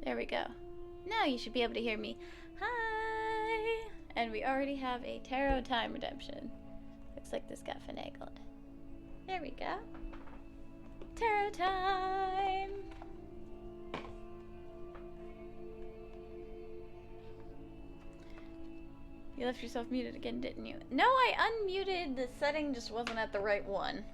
There we go. Now you should be able to hear me. Hi! And we already have a tarot time redemption. Looks like this got finagled. There we go. Tarot time! You left yourself muted again, didn't you? No, I unmuted. The setting just wasn't at the right one.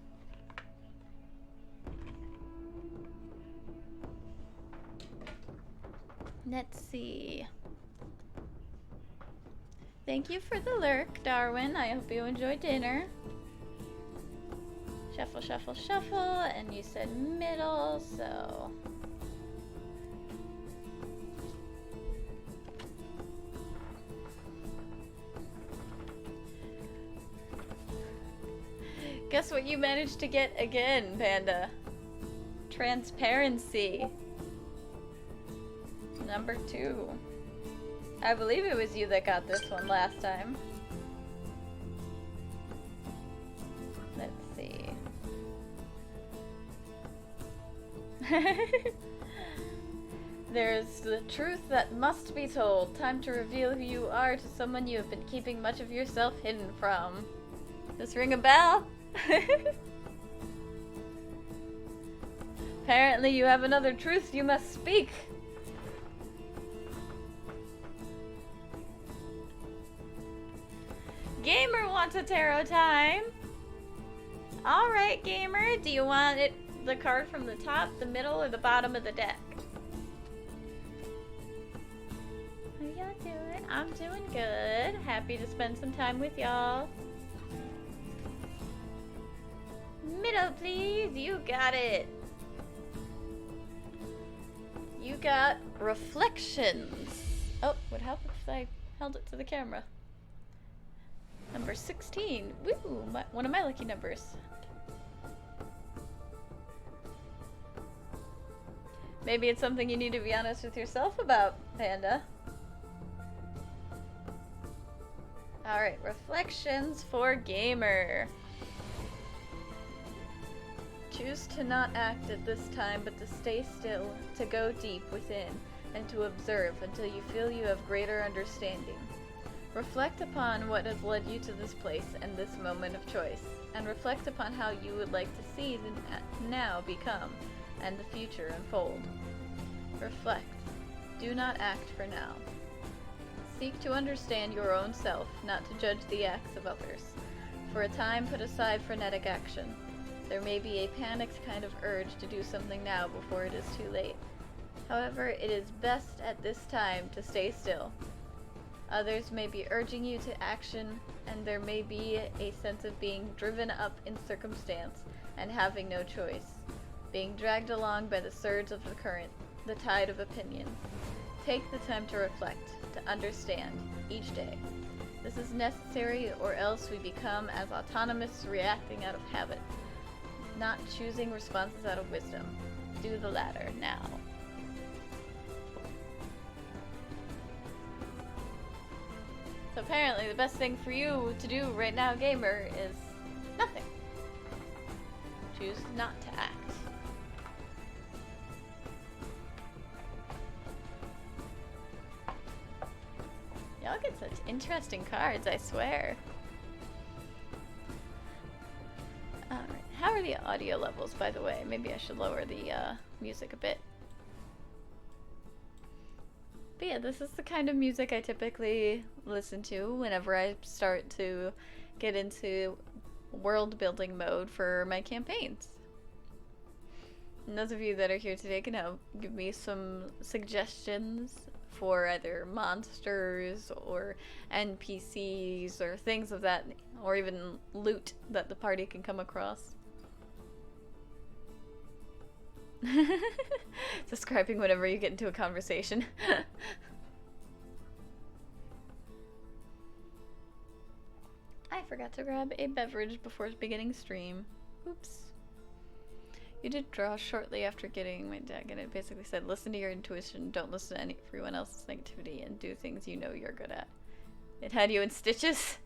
Let's see. Thank you for the lurk, Darwin. I hope you enjoyed dinner. Shuffle, shuffle, shuffle. And you said middle, so... Guess what you managed to get again, Panda? Transparency. Number 2. I believe it was you that got this one last time. Let's see. There's the truth that must be told. Time to reveal who you are to someone you have been keeping much of yourself hidden from. Does this ring a bell? Apparently you have another truth you must speak. Gamer wants a tarot time. Alright, Gamer. Do you want it the card from the top, the middle, or the bottom of the deck? How y'all doing? I'm doing good. Happy to spend some time with y'all. Middle, please. You got it. You got Reflections. Oh, would help if I held it to the camera. Number 16. Woo! One of my lucky numbers. Maybe it's something you need to be honest with yourself about, Panda. Alright, Reflections for Gamer. Choose to not act at this time, but to stay still, to go deep within, and to observe until you feel you have greater understanding. Reflect upon what has led you to this place and this moment of choice, and reflect upon how you would like to see the now become, and the future unfold. Reflect. Do not act for now. Seek to understand your own self, not to judge the acts of others. For a time, put aside frenetic action. There may be a panicked kind of urge to do something now before it is too late. However, it is best at this time to stay still. Others may be urging you to action, and there may be a sense of being driven up in circumstance and having no choice, being dragged along by the surge of the current, the tide of opinion. Take the time to reflect, to understand, each day. This is necessary, or else we become as autonomous, reacting out of habit, not choosing responses out of wisdom. Do the latter now. So apparently the best thing for you to do right now, Gamer, is nothing. Choose not to act. Y'all get such interesting cards, I swear. Alright, how are the audio levels, by the way? Maybe I should lower the music a bit. But yeah, this is the kind of music I typically listen to whenever I start to get into world building mode for my campaigns. And those of you that are here today can help give me some suggestions for either monsters or NPCs or things of that, or even loot that the party can come across. Describing whenever you get into a conversation. I forgot to grab a beverage before beginning stream. Oops. You did draw shortly after getting my deck, and it basically said, listen to your intuition, don't listen to everyone else's negativity, and do things you know you're good at. It had you in stitches.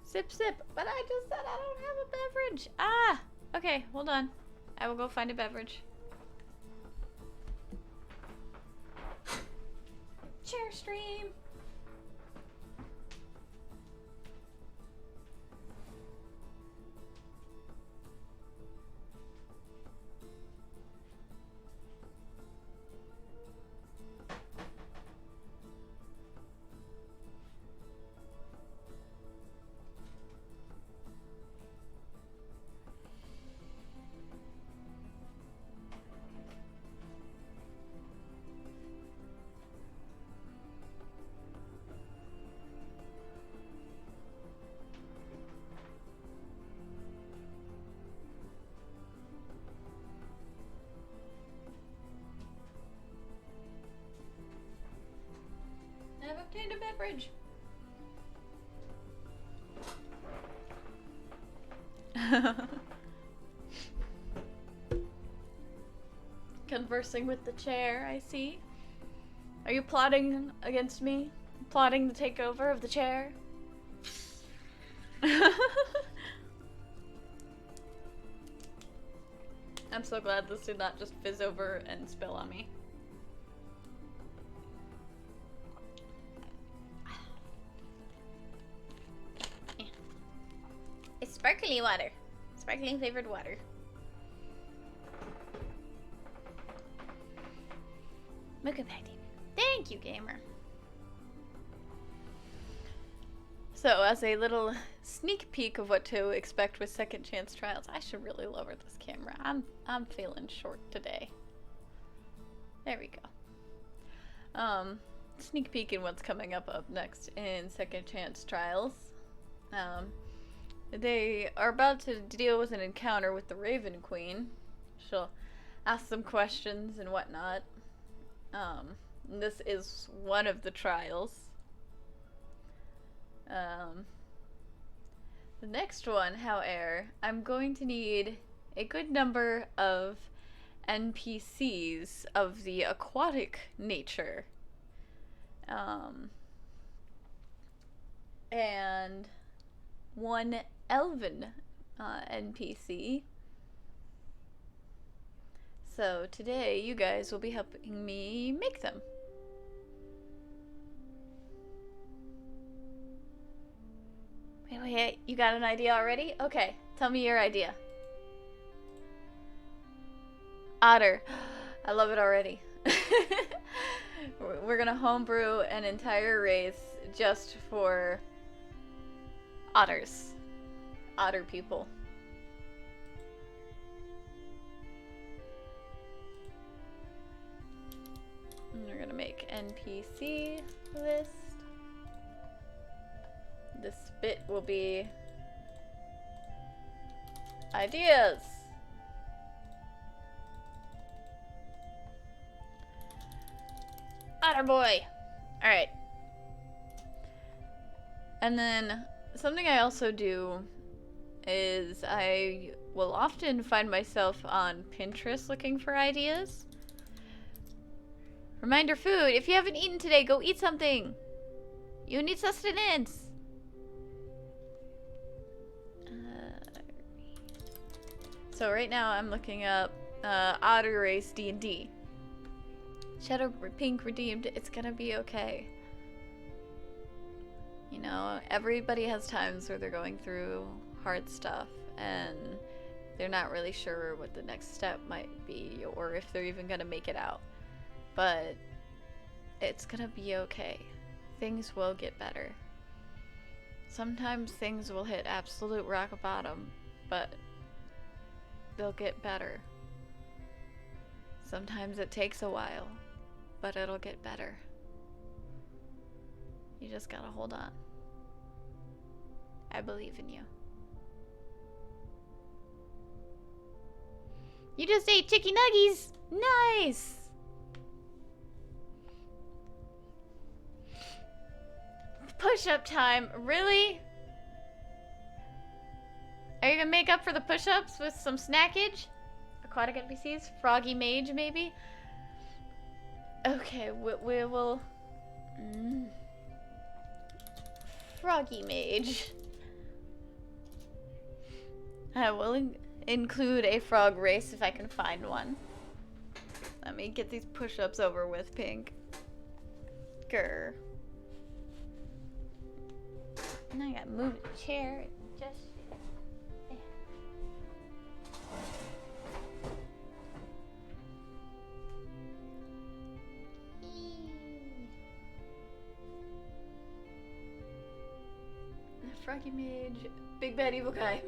Sip, sip. But I just said I don't have a beverage. Ah! Okay, hold on. I will go find a beverage. chair stream. I've obtained a beverage. Conversing with the chair, I see. Are you plotting against me? Plotting the takeover of the chair? I'm so glad this did not just fizz over and spill on me. It's sparkly water. Sparkling flavored water. Welcome back, David. Thank you, gamer. So, as a little sneak peek of what to expect with Second Chance Trials, I should really lower this camera. I'm feeling short today. There we go. Sneak peek in what's coming up next in Second Chance Trials. They are about to deal with an encounter with the Raven Queen. She'll ask some questions and whatnot. This is one of the trials. The next one, however, I'm going to need a good number of NPCs of the aquatic nature. And one elven NPC. So today you guys will be helping me make them. Wait, you got an idea already? Okay, tell me your idea. Otter. I love it already. We're gonna homebrew an entire race just for otters. Otter people. And we're gonna make NPC list. This bit will be ideas. Otter boy. All right. And then something I also do is I will often find myself on Pinterest looking for ideas. Reminder food. If you haven't eaten today, go eat something. You need sustenance. So right now I'm looking up Otter Race D&D. Shadow Pink redeemed. It's gonna be okay. You know, everybody has times where they're going through hard stuff and they're not really sure what the next step might be or if they're even gonna make it out. But it's gonna be okay. Things will get better. Sometimes things will hit absolute rock bottom, but they'll get better. Sometimes it takes a while, but it'll get better. You just gotta hold on. I believe in you. You just ate chicken nuggies! Nice! Push-up time. Really? Are you gonna make up for the push-ups with some snackage? Aquatic NPCs? Froggy Mage, maybe? Okay, we will... Froggy Mage. I will include a frog race if I can find one. Let me get these push-ups over with, Pink. quicker. Now I gotta move the chair. Just there. Froggy Mage, Big Bad Evil Guy,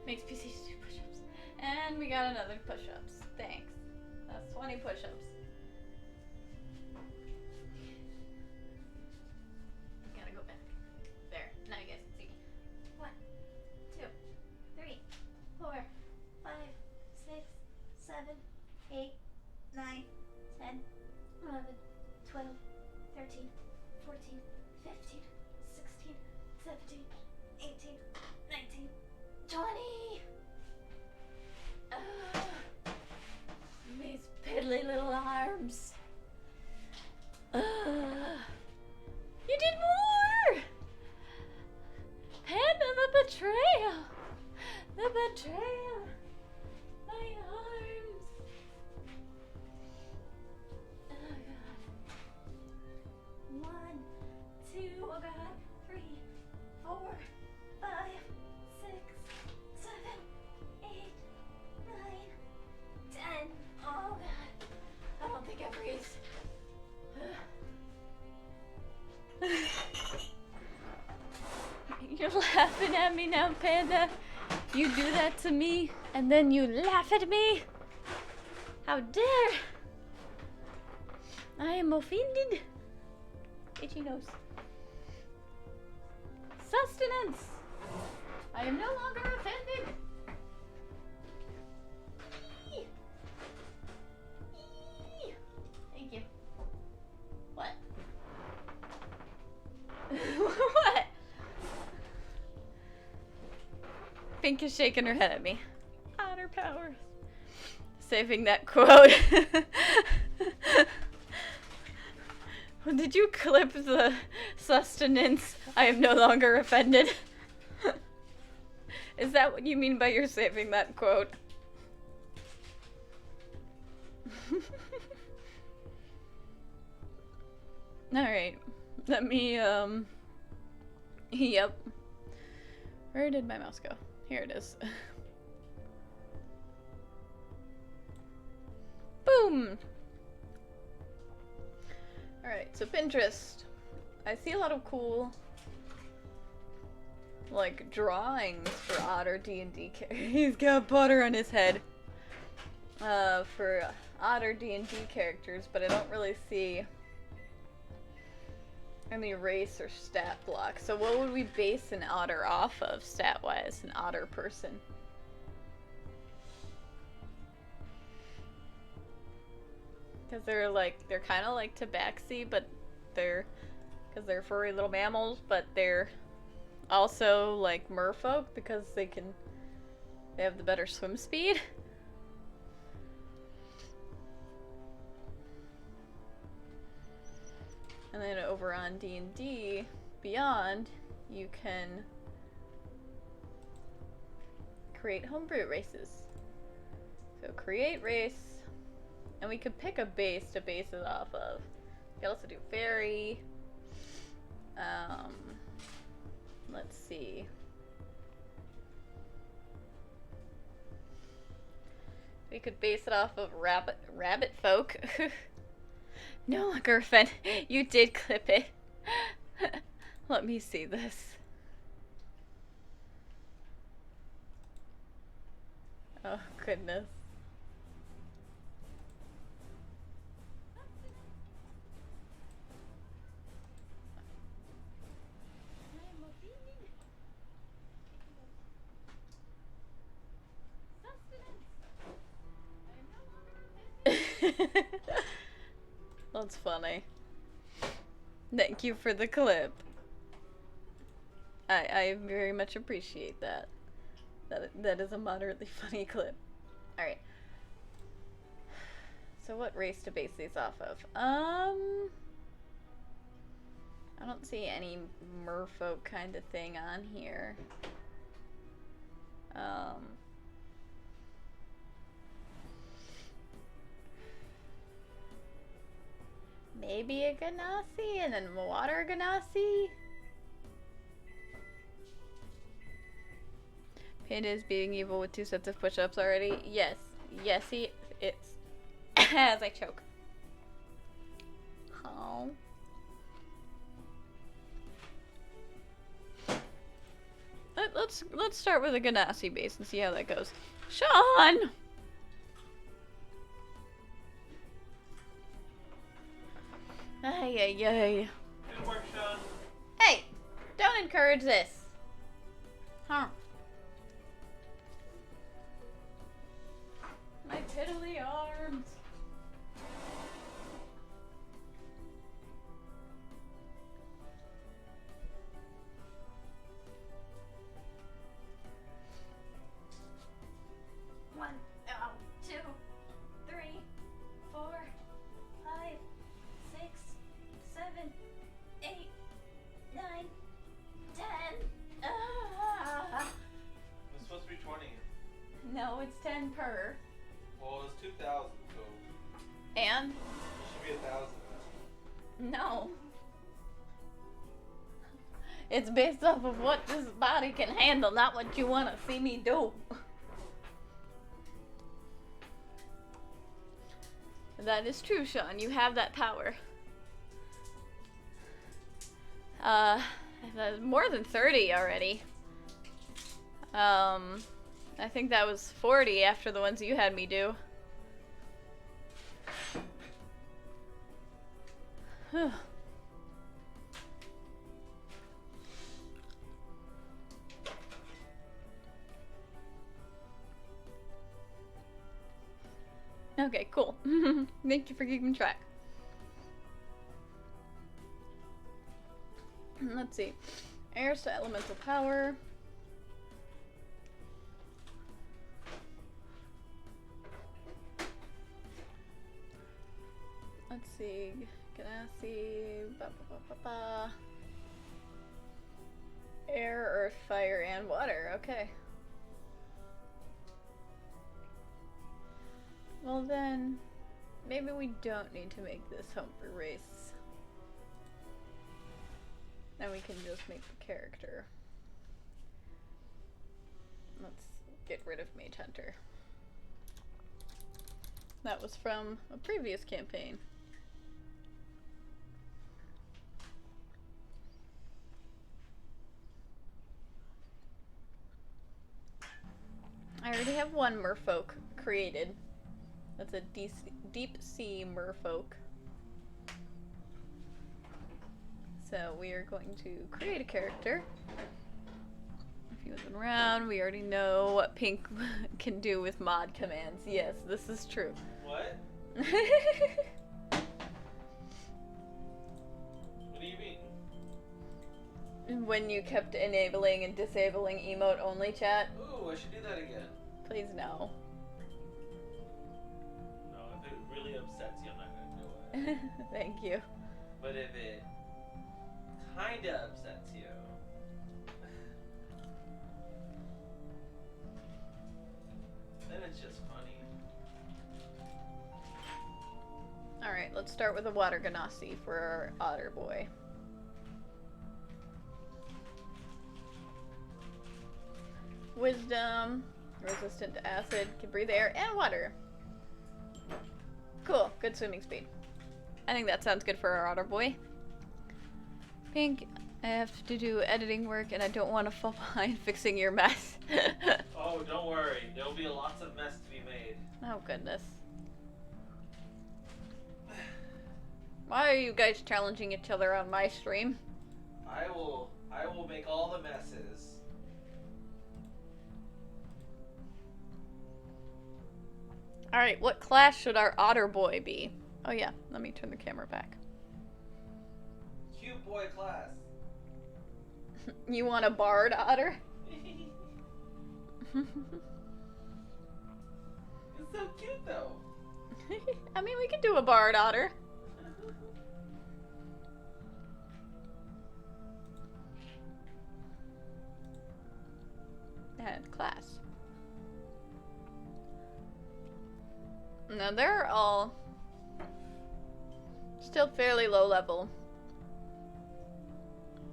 makes PCs do push-ups. And we got another push-ups. Thanks. That's 20 push-ups. Gotta go back. There. Now you guys can see me. 1, 2, 3, 4, 5, 6, 7, 8, 9, 10, 11, 12, 13, 14, 15, 16, 17, 18, 19, 20! These piddly little arms. You did more! Panda, the betrayal! The betrayal! My arms! Oh god. 1, 2, oh god, 3, 4, 5, 6, 7, 8, 9, 10. Oh god. I don't think I breathe. You're laughing at me now, Panda. You do that to me, and then you laugh at me. How dare! I am offended. Itchy nose. Sustenance! I am no longer offended. Eee. Eee. Thank you. What? What? Pink is shaking her head at me. Otter powers. Saving that quote. Did you clip the sustenance? I am no longer offended. Is that what you mean by you're saving that quote? Alright. Let me, Yep. Where did my mouse go? Here it is. Boom! Alright, so Pinterest. I see a lot of cool, like, drawings for Otter D&D characters. He's got butter on his head. For Otter D&D characters, but I don't really see any race or stat block. So what would we base an otter off of, stat-wise? An otter person. Because they're kind of like tabaxi, but because they're furry little mammals, but they're also like merfolk because they have the better swim speed. And then over on D&D Beyond, you can create homebrew races. So create race, and we could pick a base to base it off of. We can also do fairy. Let's see. We could base it off of rabbit folk. No, Griffin, you did clip it. Let me see this. Oh, goodness. That's funny. Thank you for the clip. I very much appreciate that. That is a moderately funny clip. Alright. So what race to base these off of? I don't see any merfolk kind of thing on here. maybe a Ganassi and then water Ganassi. Panda is being evil with 2 sets of push-ups already. Yes. Yes, he is. As I choke. Oh. Let's start with a Ganassi base and see how that goes. Sean! Ay, ay, ay. Good work, Sean. Hey! Don't encourage this. Huh. My piddly arms. One, two, 3, 4, 5, 6, 7, 8, 9, 10. Ah. It's supposed to be 20. No, it's 10 per. Well, it's 2,000, so And? it should be 1,000. No. It's based off of what this body can handle, not what you want to see me do. That is true, Sean. You have that power. That's more than 30 already. I think that was 40 after the ones you had me do. Okay, cool. Thank you for keeping track. Let's see. Heirs to elemental power. Let's see. Ganassi. Ba, ba, ba, ba, ba. Air, earth, fire, and water. Okay. Well then, maybe we don't need to make this Humper race. And we can just make the character. Let's get rid of Mage Hunter. That was from a previous campaign. I already have one merfolk created. That's a deep sea merfolk. So we are going to create a character. If you wasn't around, we already know what Pink can do with mod commands. Yes, this is true. What? What do you mean? When you kept enabling and disabling emote only chat. Ooh, I should do that again. Please no. No, if it really upsets you, I'm not gonna do it. Thank you. But if it kinda upsets you, then it's just funny. Alright, let's start with a water Ganassi for our otter boy. Wisdom, resistant to acid, can breathe air and water. Cool, good swimming speed. I think that sounds good for our otter boy. Pink, I have to do editing work and I don't want to fall behind fixing your mess. Oh, don't worry. There'll be lots of mess to be made. Oh goodness. Why are you guys challenging each other on my stream? I will make all the messes. Alright, what class should our otter boy be? Oh yeah, let me turn the camera back. Cute boy class. You want a bard otter? It's so cute though. I mean, we could do a bard otter. And class. Now they're all Still fairly low level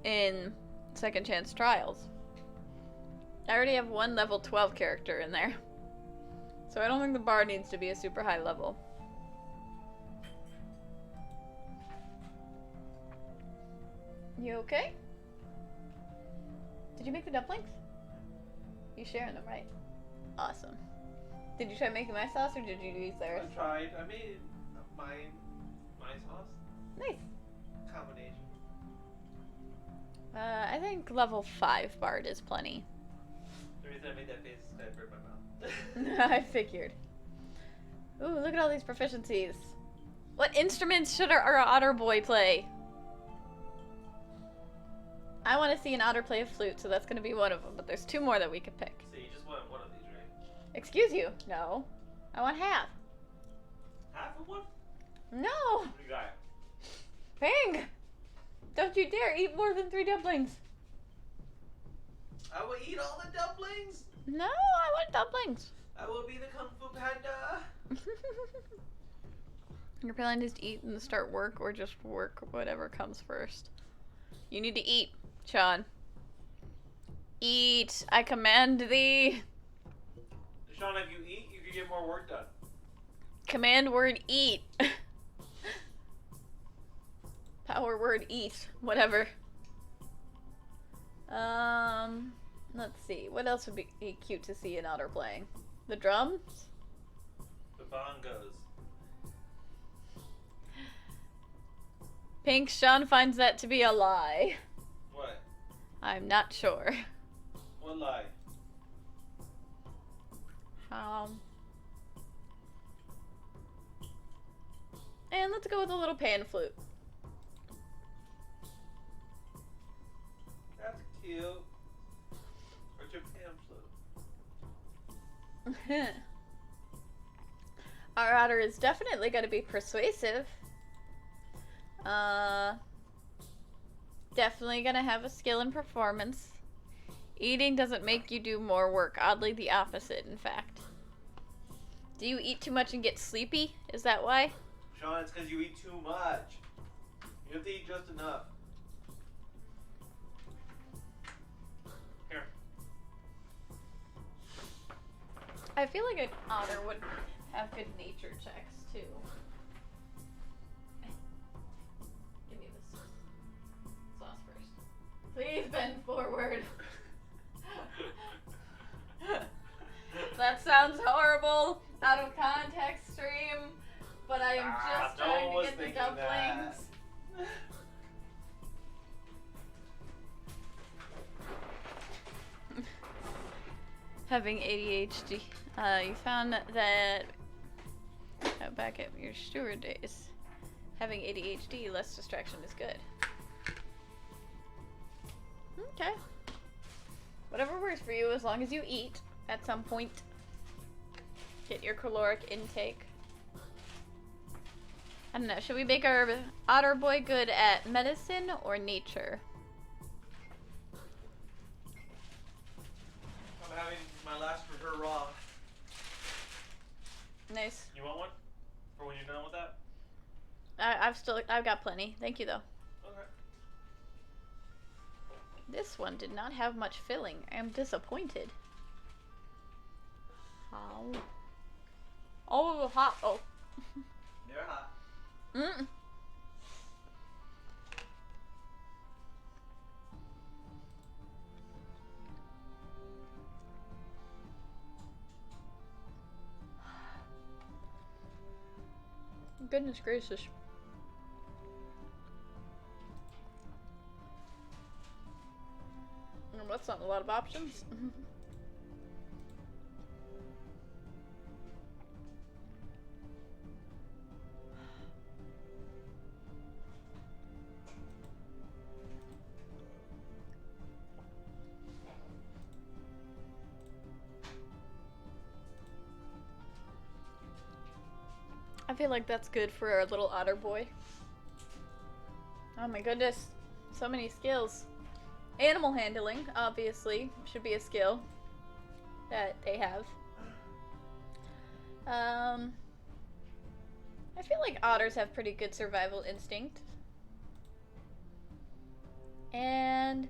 in Second Chance Trials. I already have one level 12 character in there. So I don't think the bard needs to be a super high level. You okay? Did you make the dumplings? You sharing them, right? Awesome. Did you try making my sauce or did you use theirs? I tried. I made my sauce Nice. combination. I think level 5 bard is plenty. The reason I made that face is because I burned my mouth. I figured. Ooh, look at all these proficiencies. What instruments should our otter boy play? I want to see an otter play a flute, so that's going to be one of them, but there's 2 more that we could pick. So you just want one of these, right? Excuse you? No. I want half. Half of one? No! You got it. Ping! Don't you dare eat more than 3 dumplings. I will eat all the dumplings. No, I want dumplings. I will be the Kung Fu Panda. Your plan is to eat and start work, or just work, whatever comes first. You need to eat, Sean. Eat, I command thee. Sean, if you eat, you can get more work done. Command word eat. Power word eat. Whatever. Let's see. What else would be cute to see an otter playing? The drums? The bongos. Pink, Sean finds that to be a lie. What? I'm not sure. What lie? And let's go with a little pan flute. That's cute. Where's your pan flute? Our otter is definitely going to be persuasive. Definitely going to have a skill in performance. Eating doesn't make you do more work. Oddly the opposite, in fact. Do you eat too much and get sleepy? Is that why? Sean, it's because you eat too much. You have to eat just enough. Here. I feel like an otter would have good nature checks, too. Give me this sauce first. Please bend forward. That sounds horrible, out of context stream, but I am just trying to get the dumplings. Having ADHD. You found that back at your steward days. Having ADHD, less distraction is good. Okay. Whatever works for you, as long as you eat at some point. Get your caloric intake. I don't know, should we make our otter boy good at medicine or nature? I'm having my last for her raw. Nice. You want one? For when you're done with that? I've got plenty. Thank you though. Okay. This one did not have much filling. I am disappointed. How? Oh, hot. Oh. They're hot. Mm. Goodness gracious. Well, that's not a lot of options. I feel like that's good for our little otter boy. Oh my goodness. So many skills. Animal handling, obviously, should be a skill that they have. I I feel like otters have pretty good survival instinct. And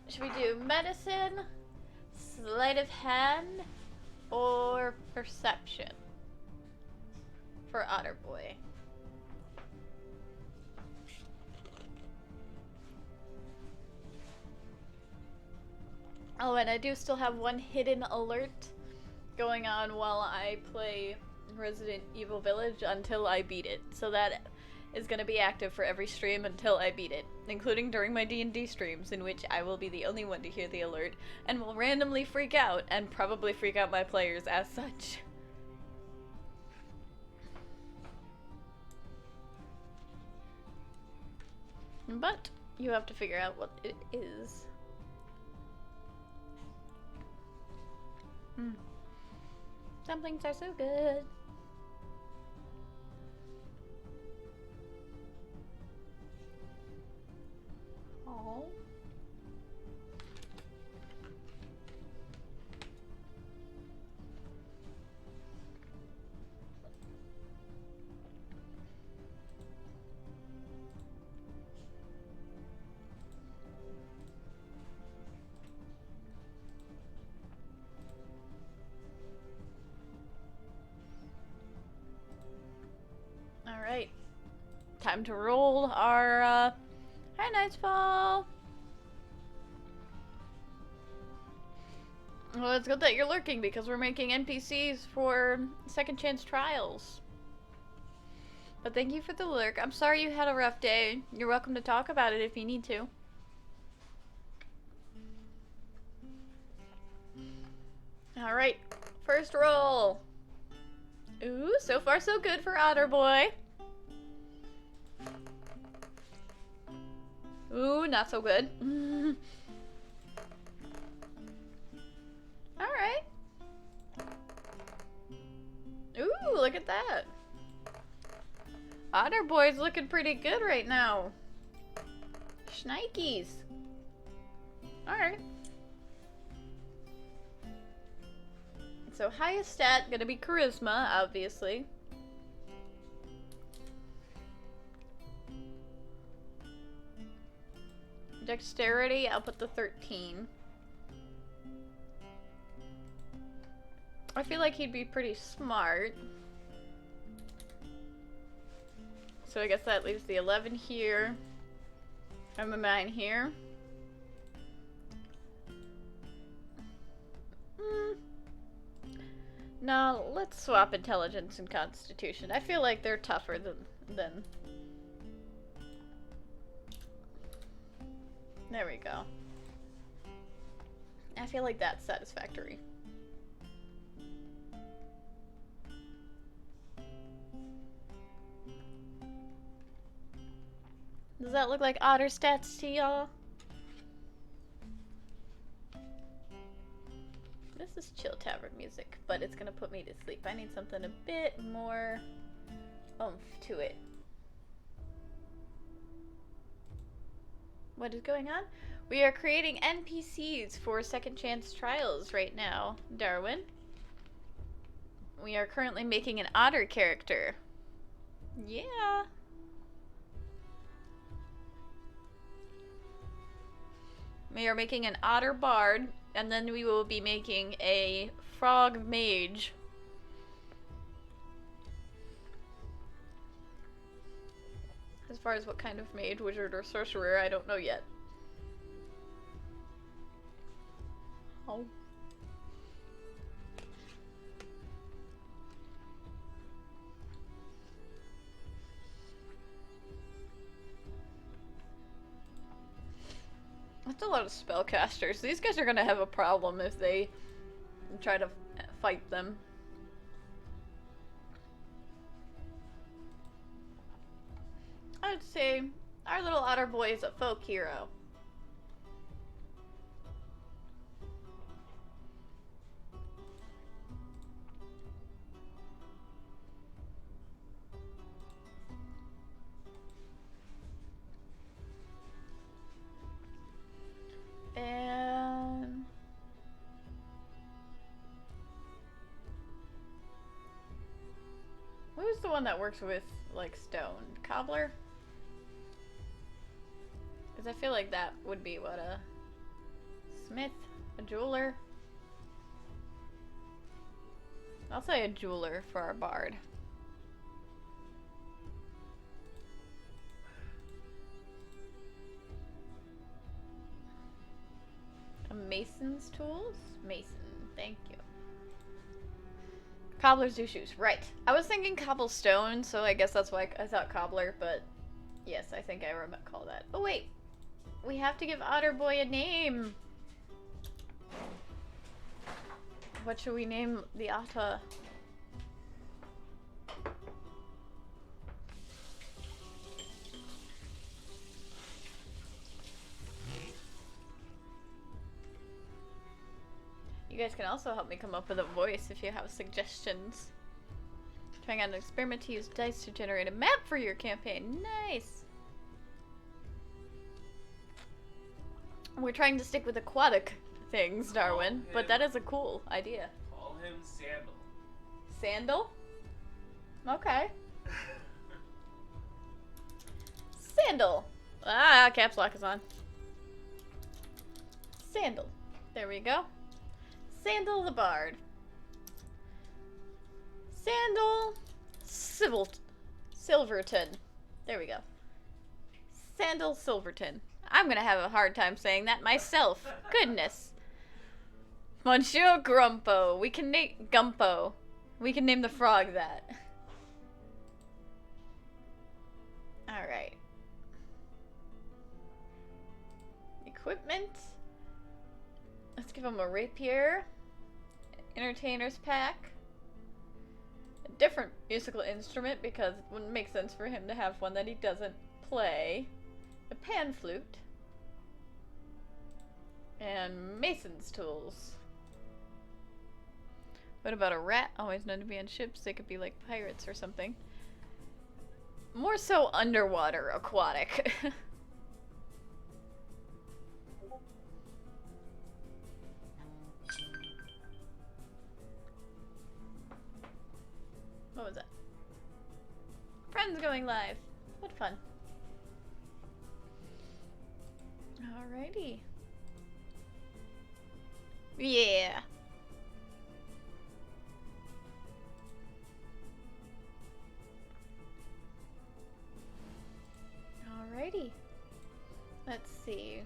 should we do medicine, sleight of hand, or perception for Otter Boy? Oh, and I do still have one hidden alert going on while I play Resident Evil Village until I beat it. So that is going to be active for every stream until I beat it, including during my D&D streams, in which I will be the only one to hear the alert and will randomly freak out and probably freak out my players as such. But you have to figure out what it is. Dumplings are so good. Oh. Alright. Time to roll our, Hi, Nightfall! Well, it's good that you're lurking because we're making NPCs for second chance trials. But thank you for the lurk. I'm sorry you had a rough day. You're welcome to talk about it if you need to. Alright, first roll. Ooh, so far so good for Otter Boy. Ooh, not so good. Alright. Ooh, look at that. Otter Boy's looking pretty good right now. Shnikes. Alright. So highest stat gonna be charisma, obviously. Dexterity, I'll put the 13. I feel like he'd be pretty smart. So I guess that leaves the 11 here. And the 9 here. No, let's swap intelligence and constitution. I feel like they're tougher than... There we go. I feel like that's satisfactory. Does that look like otter stats to y'all? This is chill tavern music, but it's gonna put me to sleep. I need something a bit more oomph to it. What is going on? We are creating NPCs for second chance trials right now, Darwin. We are currently making an otter character. Yeah. We are making an otter bard, and then we will be making a frog mage. As far as what kind of mage, wizard, or sorcerer, I don't know yet. Oh. That's a lot of spellcasters. These guys are gonna have a problem if they try to fight them. I'd say our little otter boy is a folk hero. And one that works with, like, stone? Cobbler? Because I feel like that would be what a smith, a jeweler. I'll say a jeweler for our bard. A mason's tools? Mason, thank you. Cobblers do shoes, right. I was thinking cobblestone, so I guess that's why I thought cobbler, but yes, I think I recall that. Oh wait, we have to give Otterboy a name. What should we name the Otter? You guys can also help me come up with a voice if you have suggestions. Trying out an experiment to use dice to generate a map for your campaign. Nice! We're trying to stick with aquatic things, Darwin, but that is a cool idea. Call him Sandal. Sandal? Okay. Sandal! Ah, caps lock is on. Sandal. There we go. Sandal the Bard. Sandal Silverton. There we go. Sandal Silverton. I'm gonna have a hard time saying that myself. Goodness. Monsieur Grumpo. We can name Gumpo. We can name the frog that. Alright. Equipment. Let's give him a rapier. Entertainer's pack. A different musical instrument because it wouldn't make sense for him to have one that he doesn't play. A pan flute. And mason's tools. What about a rat? Always known to be on ships. They could be like pirates or something. More so underwater, aquatic. What was that? Friends going live. What fun. Alrighty. Yeah. Alrighty. Let's see.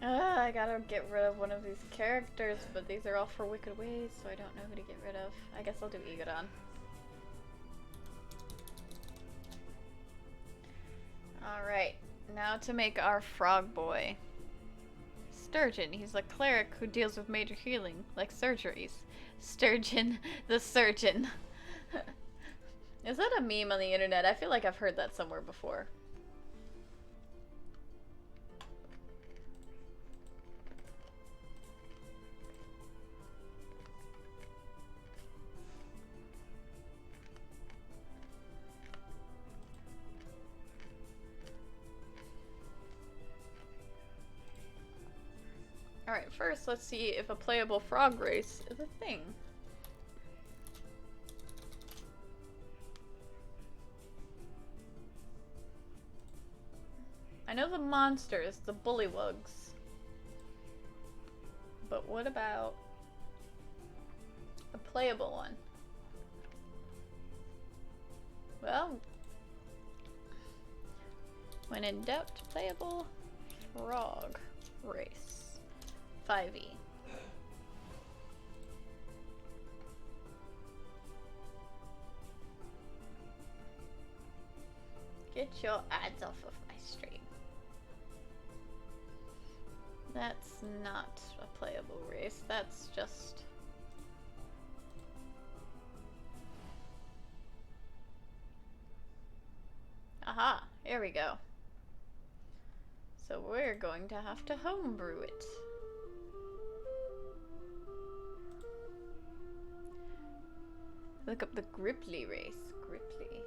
I gotta get rid of one of these characters, but these are all for Wicked Ways, so I don't know who to get rid of. I guess I'll do Egodon. Alright, now to make our frog boy. Sturgeon. He's a cleric who deals with major healing, like surgeries. Sturgeon the surgeon. Is that a meme on the internet? I feel like I've heard that somewhere before. Alright, first let's see if a playable frog race is a thing. I know the monsters, the bullywugs. But what about a playable one? Well, when in doubt, playable frog race. 5e. Get your ads off of my stream. That's not a playable race, that's just... Aha, here we go. So we're going to have to homebrew it. Look up the Gripply race. Gripply.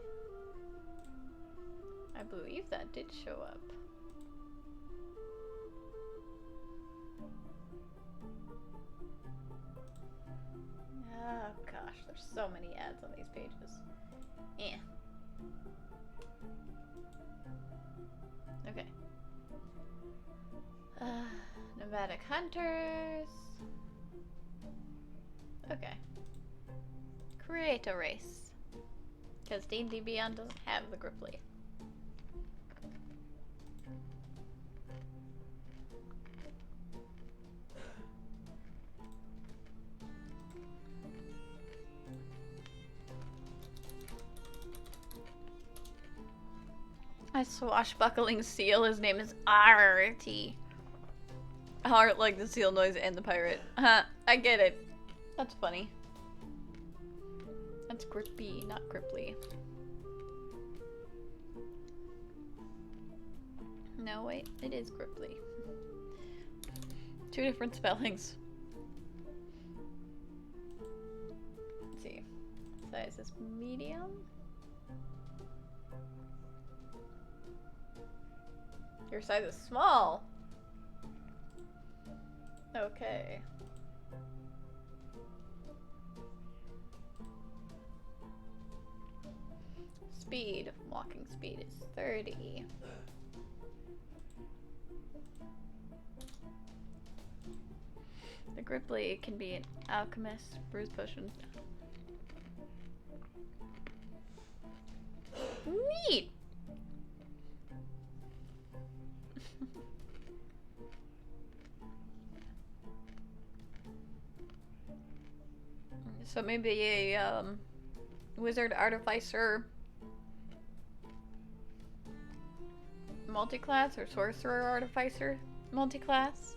I believe that did show up. There's so many ads on these pages. Eh. Okay. Nomadic hunters. Okay. Create a race. Because D&D Beyond doesn't have the Gripply. A swashbuckling seal. His name is Artie. Art like the seal noise and the pirate. I get it. That's funny. That's Grippy, not Gripply. No, wait. It is Gripply. Two different spellings. Let's see. Size is medium. Your size is small. Okay. Speed. Walking speed is 30. The Gripply can be an alchemist, brews potions. Neat! So maybe a wizard artificer multiclass or sorcerer artificer multiclass.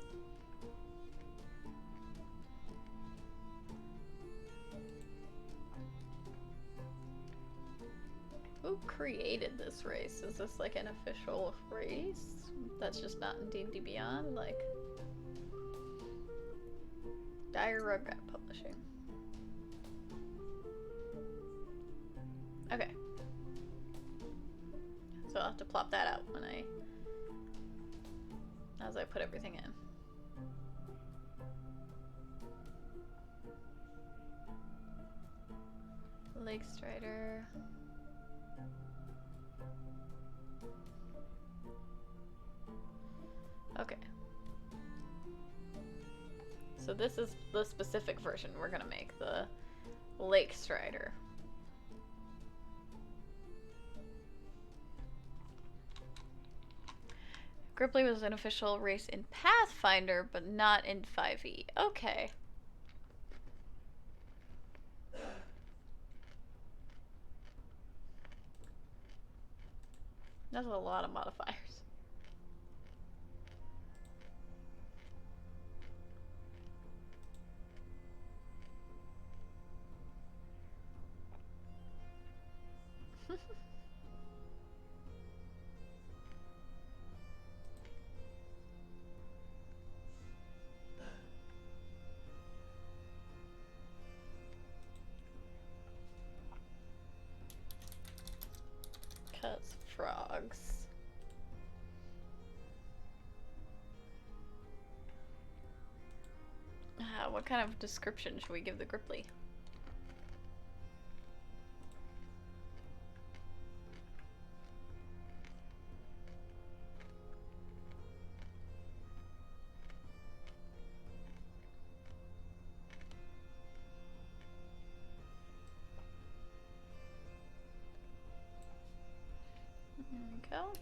Who created this race? Is this like an official race that's just not in D&D Beyond? Like Dire Rugrat Publishing. Okay. So I'll have to plop that out when as I put everything in. Lake Strider. Okay. So this is the specific version we're gonna make, the Lake Strider. Gripply was an official race in Pathfinder, but not in 5e. Okay. That's a lot of modifiers. Frogs. What kind of description should we give the Gripply? There we go.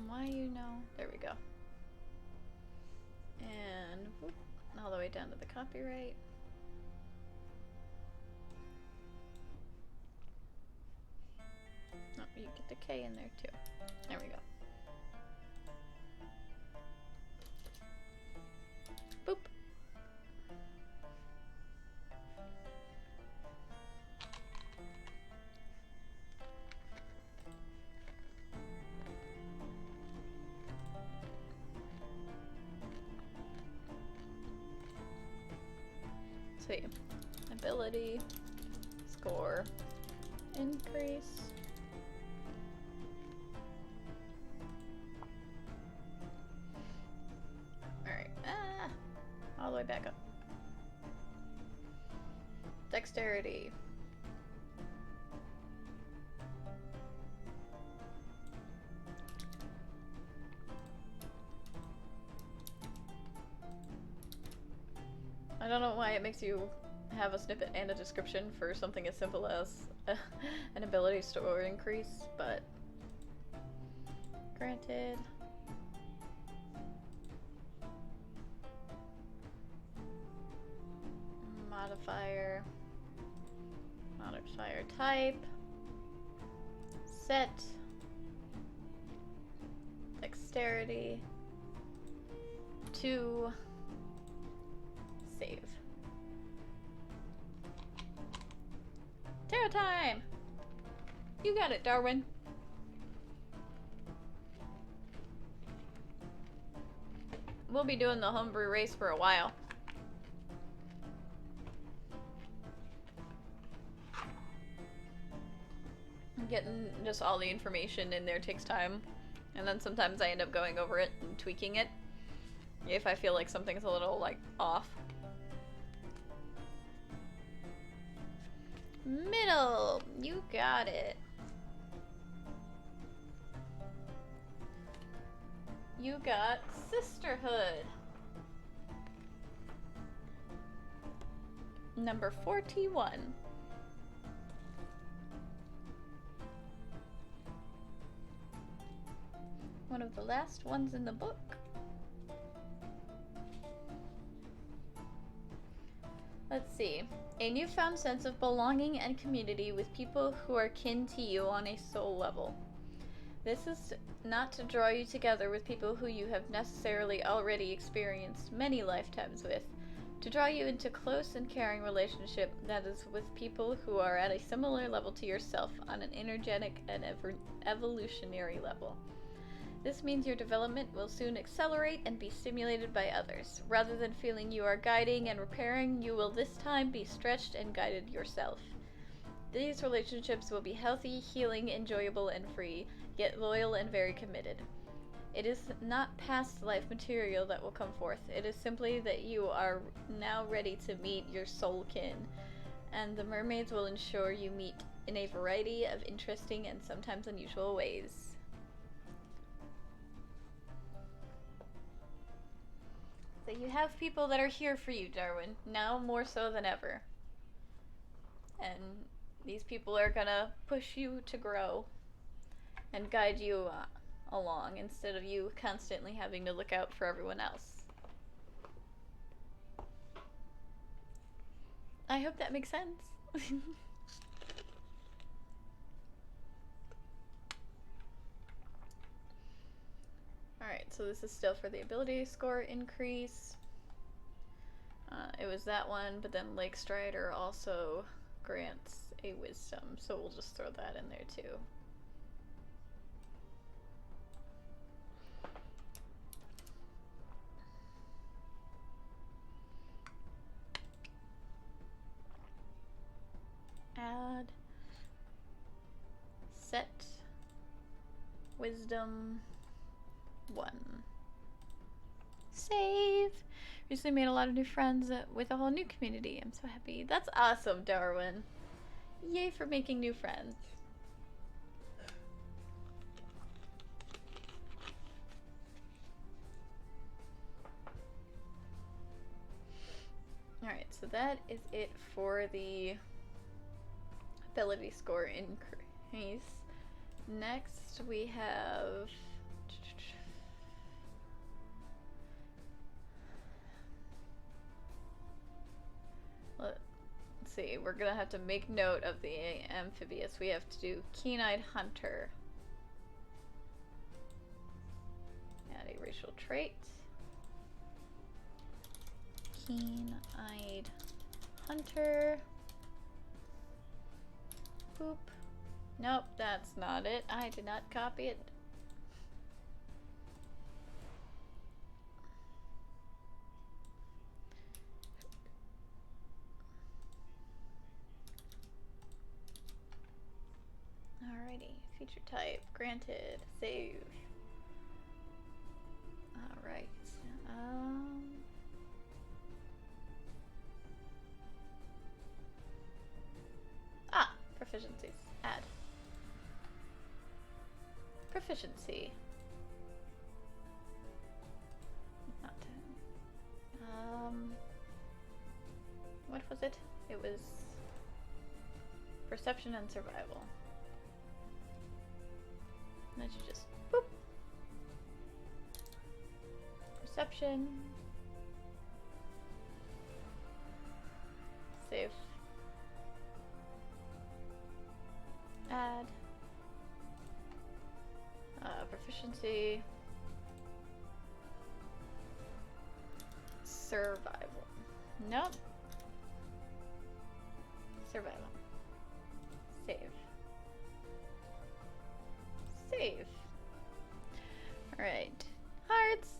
Why you know? There we go. And whoop, all the way down to the copyright. Oh, you get the K in there too. There we go. Boop. See, ability, score, increase. Dexterity. I don't know why it makes you have a snippet and a description for something as simple as an ability score increase, but granted. Modifier type, set, dexterity, 2, save. Tarot time! You got it, Darwin. We'll be doing the homebrew race for a while. Getting just all the information in there takes time, and then sometimes I end up going over it and tweaking it if I feel like something's a little, like, off. Middle! You got it. You got Sisterhood. Number 41. One of the last ones in the book. Let's see. A newfound sense of belonging and community with people who are kin to you on a soul level. This is not to draw you together with people who you have necessarily already experienced many lifetimes with, to draw you into close and caring relationship that is with people who are at a similar level to yourself on an energetic and evolutionary level. This means your development will soon accelerate and be stimulated by others. Rather than feeling you are guiding and repairing, you will this time be stretched and guided yourself. These relationships will be healthy, healing, enjoyable, and free, yet loyal and very committed. It is not past life material that will come forth. It is simply that you are now ready to meet your soul kin, and the mermaids will ensure you meet in a variety of interesting and sometimes unusual ways. So you have people that are here for you, Darwin, now more so than ever. And these people are gonna push you to grow and guide you along instead of you constantly having to look out for everyone else. I hope that makes sense. Alright, so this is still for the ability score increase. It was that one, but then Lake Strider also grants a wisdom, so we'll just throw that in there too. Add, set, wisdom, 1. Save! Recently made a lot of new friends with a whole new community. I'm so happy. That's awesome, Darwin. Yay for making new friends. Alright, so that is it for the ability score increase. Next we have let's see, we're gonna have to make note of the amphibious. We have to do Keen-Eyed Hunter. Add a racial trait. Keen-Eyed Hunter. Boop. Nope, that's not it. I did not copy it. Alrighty, feature type granted. Save. Alright. proficiency. Not 10. What was it? It was perception and survival. Let's just boop. Perception. Save. Add. Proficiency. Survival. Nope. Survival. Save. Save. Alright. Hearts!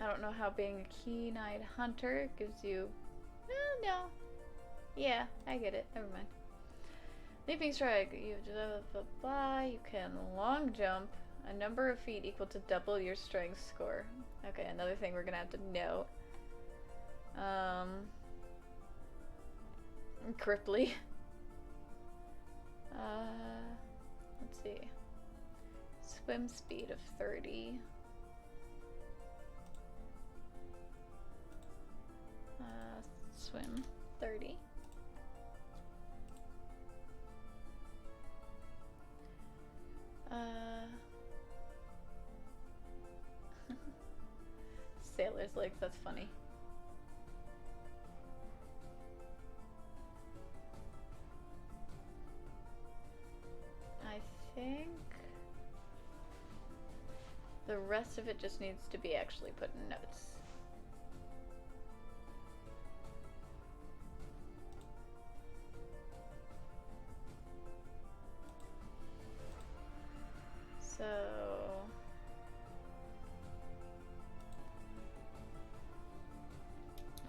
I don't know how being a keen-eyed hunter gives you... no. Yeah, I get it. Never mind. Leaping strike. You blah, blah, blah. You can long jump a number of feet equal to double your strength score. Okay, another thing we're gonna have to note. Cripply. Let's see. Swim speed of 30. Swim 30. Sailor's legs, that's funny. I think the rest of it just needs to be actually put in notes. So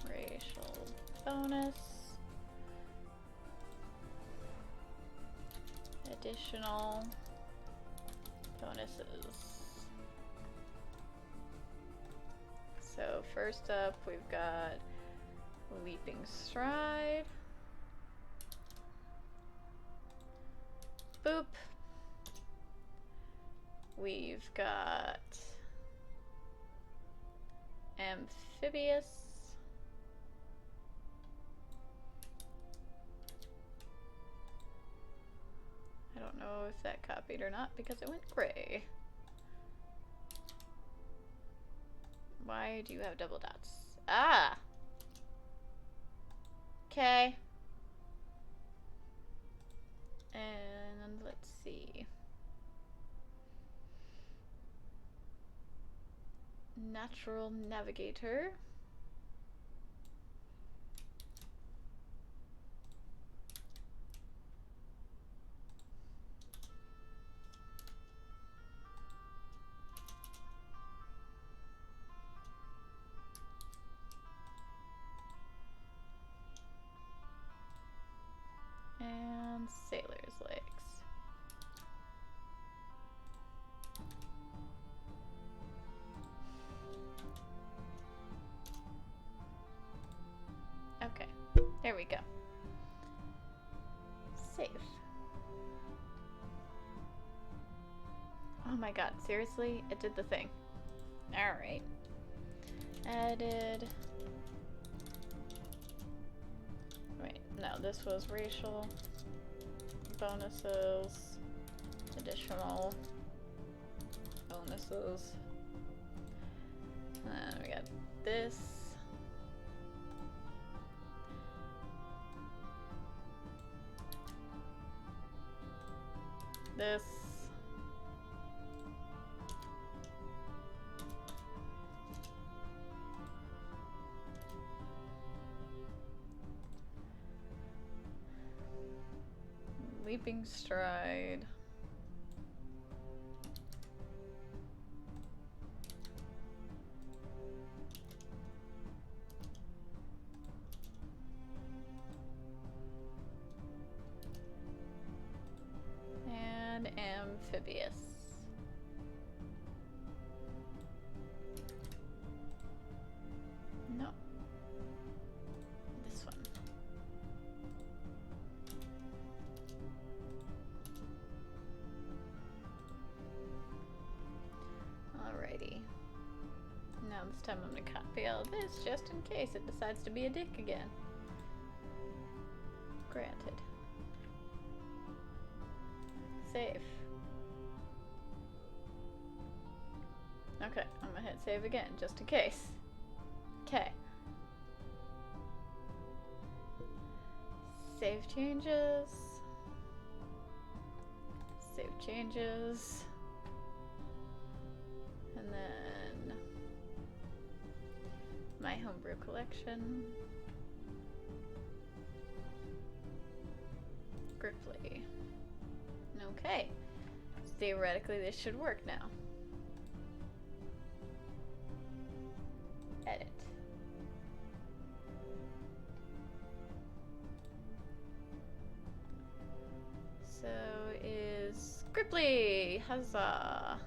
racial bonus, additional bonuses. So first up we've got Leaping Stride. Boop. We've got Amphibious. I don't know if that copied or not because it went gray. Why do you have double dots? Ah! Okay. And let's see. Natural Navigator. And Sailor's Legs. Okay, there we go. Save. Oh my god, seriously? It did the thing. Alright. Added... Wait, no, this was racial bonuses, additional bonuses. And we got this. This. Leaping Stride. And Amphibious. No. This one. time I'm gonna copy all this just in case it decides to be a dick again. Granted. Save. Okay, I'm gonna hit save again, just in case. Okay. Save changes. Save changes. And then my homebrew collection. Gripply. Okay. Theoretically, this should work now. Edit. So is Gripply! Huzzah!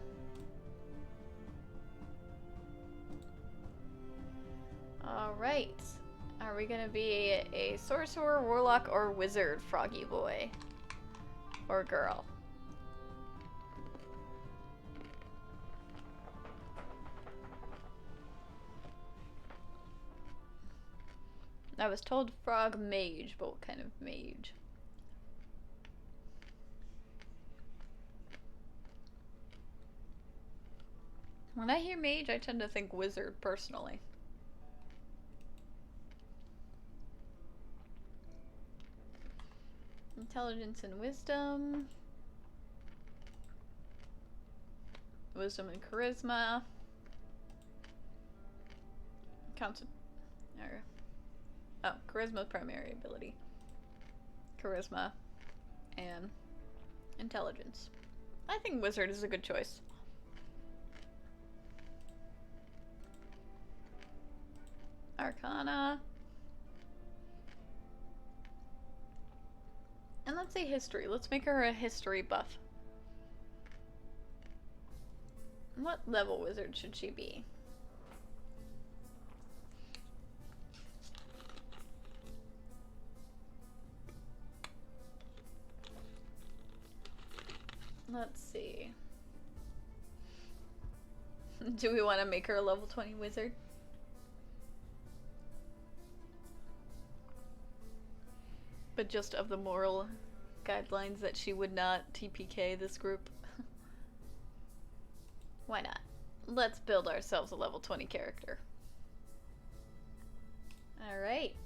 Alright. Are we gonna be a sorcerer, warlock, or wizard, froggy boy? Or girl? I was told frog mage, but what kind of mage? When I hear mage, I tend to think wizard, personally. Intelligence and wisdom. Wisdom and charisma. Oh, charisma primary ability. Charisma and intelligence. I think wizard is a good choice. Arcana. And let's say history. Let's make her a history buff. What level wizard should she be? Let's see. Do we want to make her a level 20 wizard? But just of the moral guidelines that she would not TPK this group. Why not? Let's build ourselves a level 20 character. Alright.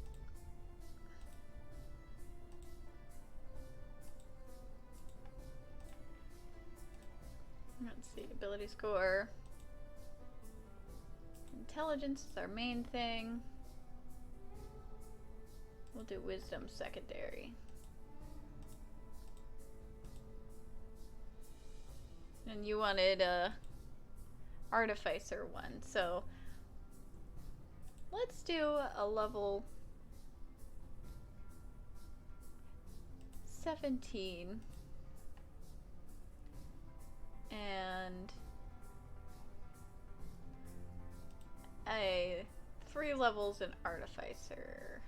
Let's see, ability score. Intelligence is our main thing. We'll do wisdom secondary. And you wanted a artificer one, so let's do a level 17 and a 3 levels in artificer.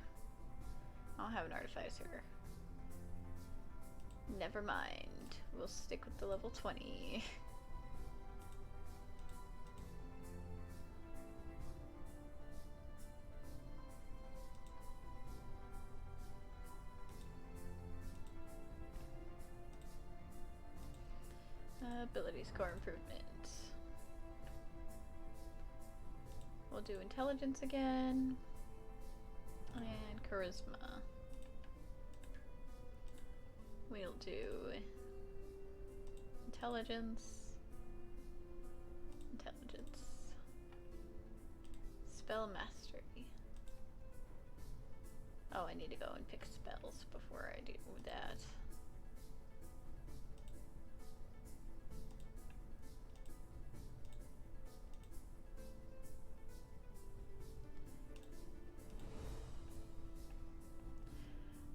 I'll have an artificer. Never mind. We'll stick with the level 20. Ability score improvements. We'll do intelligence again. And charisma. We'll do intelligence. Spell mastery. Oh, I need to go and pick spells before I do that.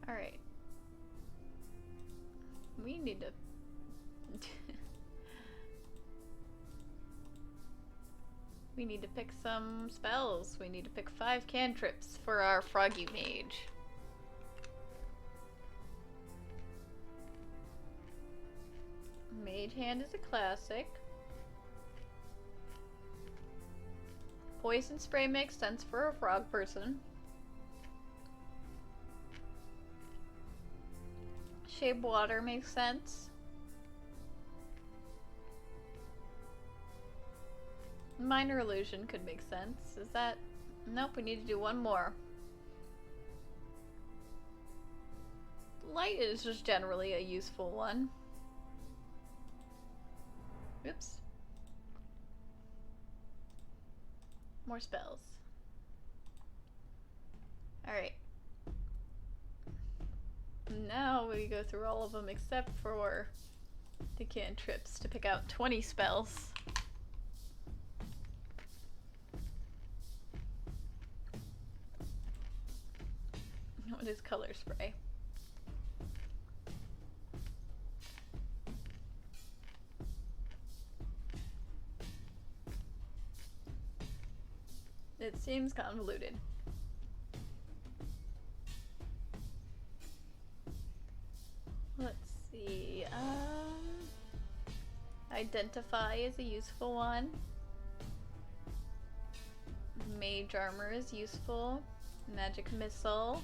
Alright. We need to... we need to pick some spells. We need to pick 5 cantrips for our froggy mage. Mage Hand is a classic. Poison spray makes sense for a frog person. Shape water makes sense. Minor illusion could make sense. Is that... Nope, we need to do one more. Light is just generally a useful one. Oops. More spells. Alright. Now we go through all of them except for the cantrips to pick out 20 spells. What is color spray? It seems convoluted. Let's see, identify is a useful one. Mage armor is useful. Magic missile.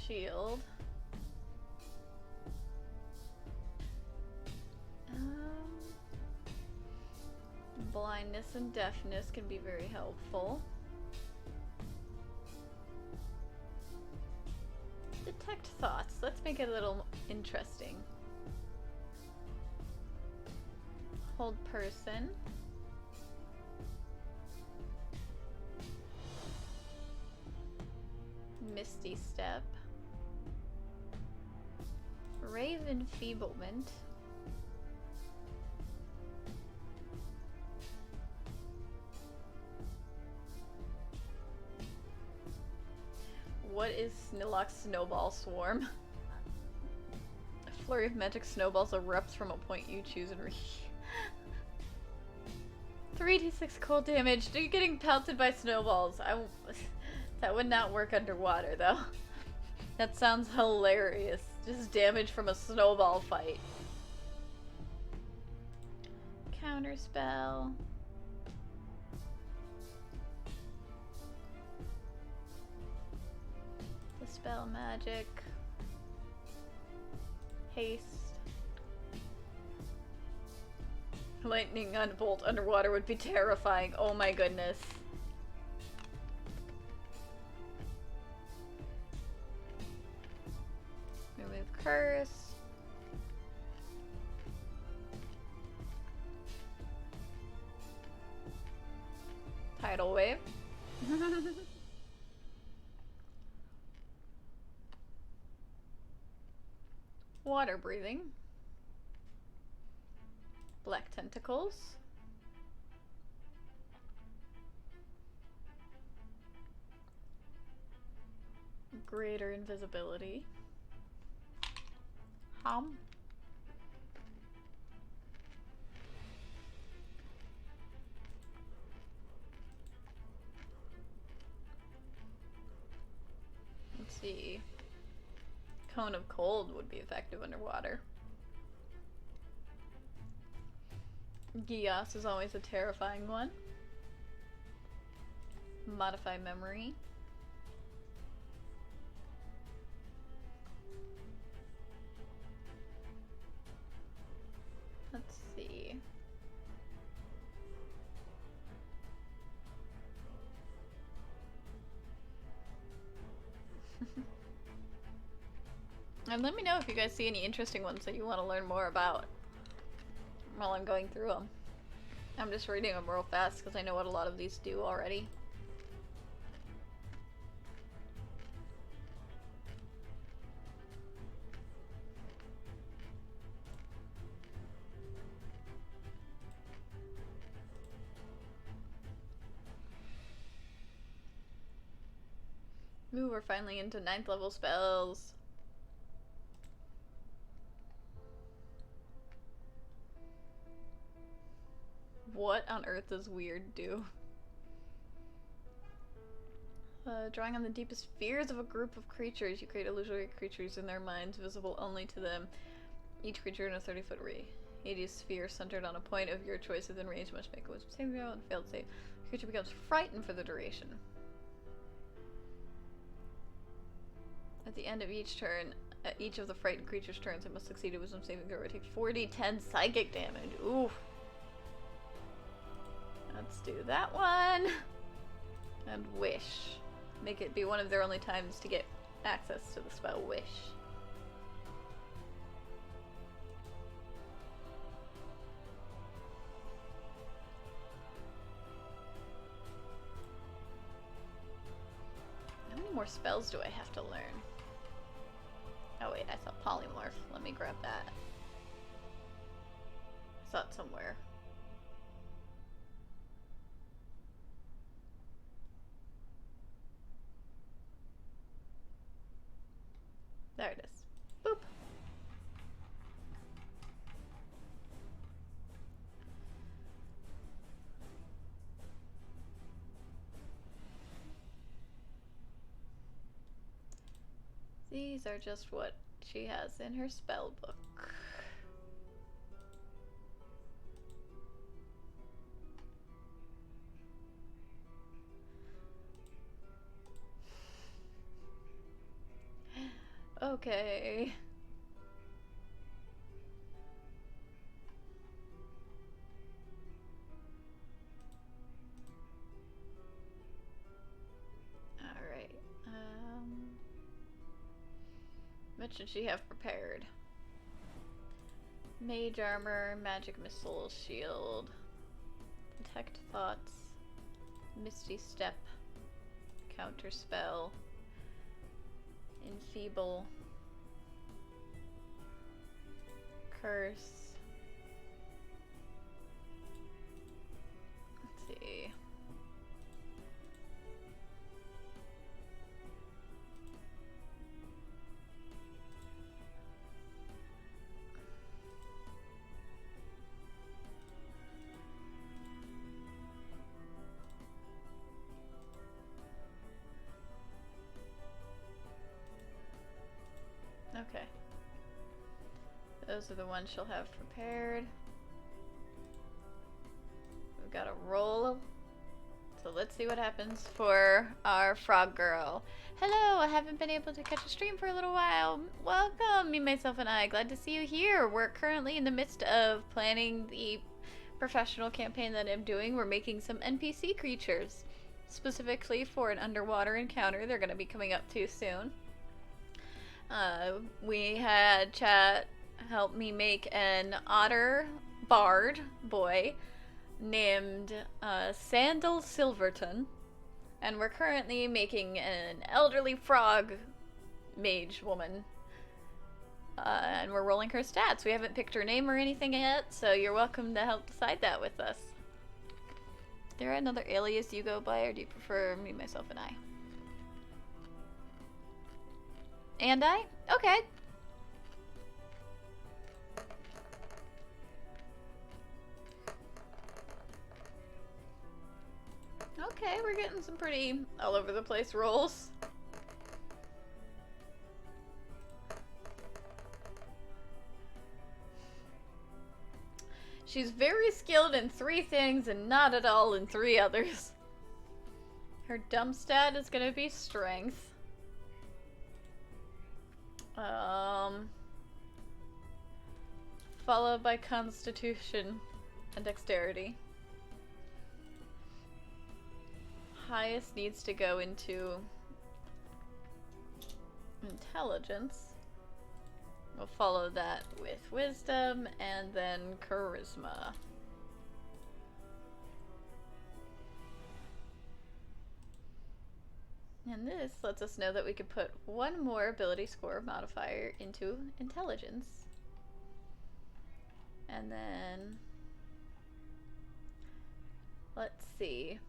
Shield. Blindness and deafness can be very helpful. Detect thoughts. Let's make it a little interesting. Hold person. Misty step. Ray of enfeeblement. What is Snillock's snowball swarm? A flurry of magic snowballs erupts from a point you choose and 3d6 cold damage. You're getting pelted by snowballs. That would not work underwater though. That sounds hilarious. Just damage from a snowball fight. Counter spell. Dispel magic. Haste. Lightning bolt underwater would be terrifying. Oh my goodness. Remove curse. Tidal wave. Water breathing. Black tentacles. Greater invisibility. Hum. Let's see. Cone of cold would be effective underwater. Gios is always a terrifying one. Modify memory. Let's see. And let me know if you guys see any interesting ones that you want to learn more about while I'm going through them. I'm just reading them real fast because I know what a lot of these do already. Ooh, we're finally into 9th level spells. What on earth does weird do? Drawing on the deepest fears of a group of creatures, you create illusory creatures in their minds, visible only to them. Each creature in a 30-foot Hades sphere centered on a point of your choice within range must make a wisdom saving throw and failed save. The creature becomes frightened for the duration. At the end of each turn, at each of the frightened creature's turns, it must succeed a wisdom saving throw or take 4d10 psychic damage. Oof. Let's do that one. And wish. Make it be one of their only times to get access to the spell wish. How many more spells do I have to learn? Oh wait, I saw polymorph. Let me grab that. I saw it somewhere. There it is. Boop. These are just what she has in her spell book. Okay. Alright. What should she have prepared? Mage armor, magic missile, shield, detect thoughts, misty step, counter spell, enfeeble, curse. Let's see. Okay. Those are the ones she'll have prepared. We've got a roll. So let's see what happens for our frog girl. Hello, I haven't been able to catch a stream for a little while. Welcome, me, myself, and I. Glad to see you here. We're currently in the midst of planning the professional campaign that I'm doing. We're making some NPC creatures, specifically for an underwater encounter they're going to be coming up to soon. We had chat help me make an otter bard boy named Sandal Silverton, and we're currently making an elderly frog mage woman, and we're rolling her stats. We haven't picked her name or anything yet, so you're welcome to help decide that with us. Is there another alias you go by, or do you prefer me, myself, and I? And I? Okay. Okay, we're getting some pretty all over the place rolls. She's very skilled in 3 things and not at all in 3 others. Her dump stat is gonna be strength. Followed by constitution and dexterity. Highest needs to go into intelligence. We'll follow that with wisdom and then charisma. And this lets us know that we could put 1 more ability score modifier into intelligence. And then, let's see.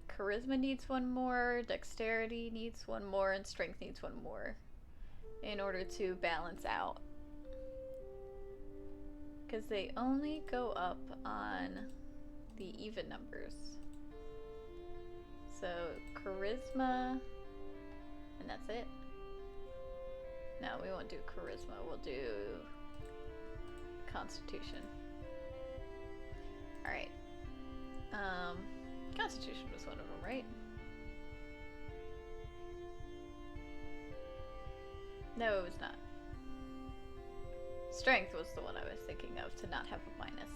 Charisma needs 1 more, dexterity needs 1 more, and strength needs 1 more in order to balance out. Because they only go up on the even numbers. So, charisma, and that's it. No, we won't do charisma, we'll do constitution. Alright. Constitution was one of them, right? No, it was not. Strength was the one I was thinking of to not have a minus.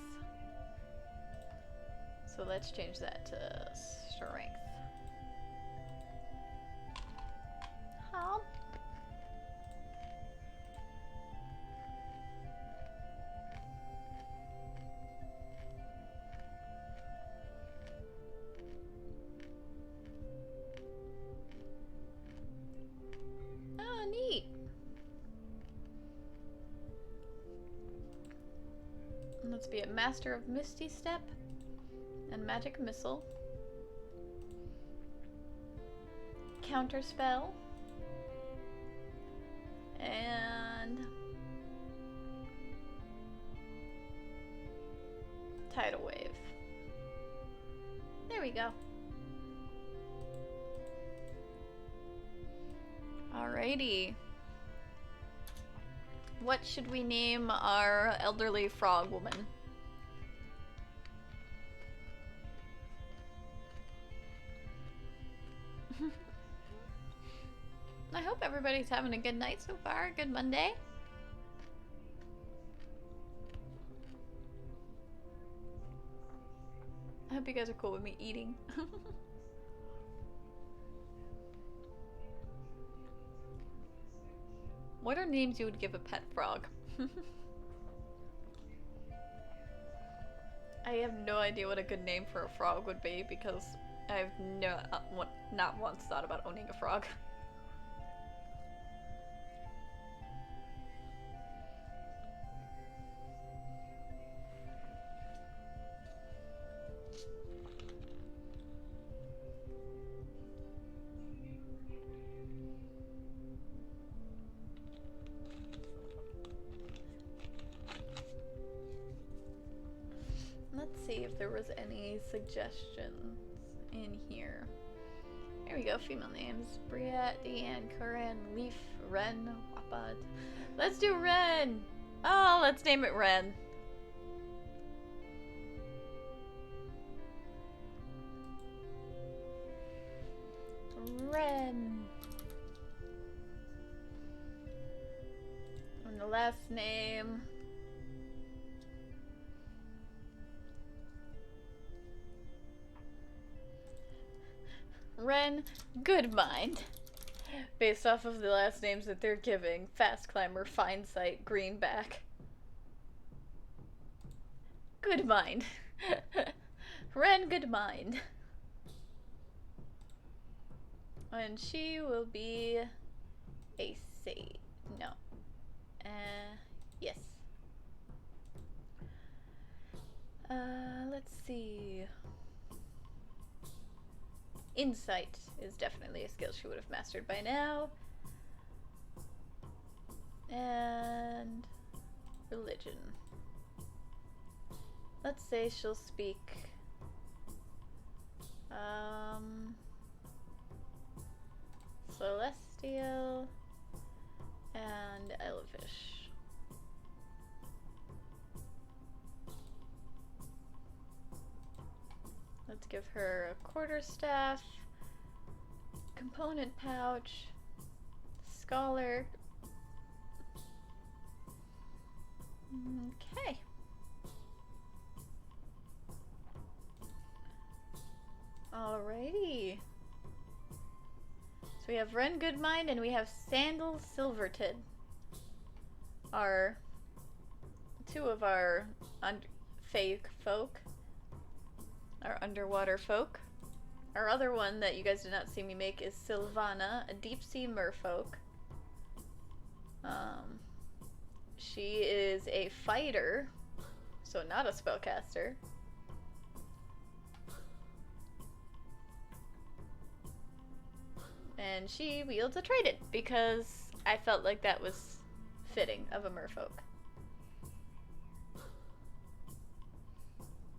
So let's change that to strength. How? Oh, neat. Let's be a master of Misty Step and Magic Missile. Counterspell. And Tidal Wave. There we go. Alrighty. What should we name our elderly frog woman? I hope everybody's having a good night so far. Good Monday. I hope you guys are cool with me eating. What are names you would give a pet frog? I have no idea what a good name for a frog would be because I've not once thought about owning a frog. Let's see if there was any suggestions in here. Here we go, female names. Briette, Deanne, Curran, Leaf, Ren, Wapad. Let's do Ren! Oh, let's name it Ren. Ren. And the last name. Ren Goodmind. Based off of the last names that they're giving. Fast Climber, Fine Sight, Greenback. Goodmind. Ren Goodmind. And she will be a sage. No. Yes. Let's see. Insight is definitely a skill she would have mastered by now. And religion. Let's say she'll speak Celestial and Elvish. Let's give her a quarterstaff, component pouch, scholar. Okay. Alrighty. So we have Ren Goodmind and we have Sandal Silverton. Our two of our fake folk. Our underwater folk. Our other one that you guys did not see me make is Sylvana, a deep sea merfolk. She is a fighter, so not a spellcaster. And she wields a trident because I felt like that was fitting of a merfolk.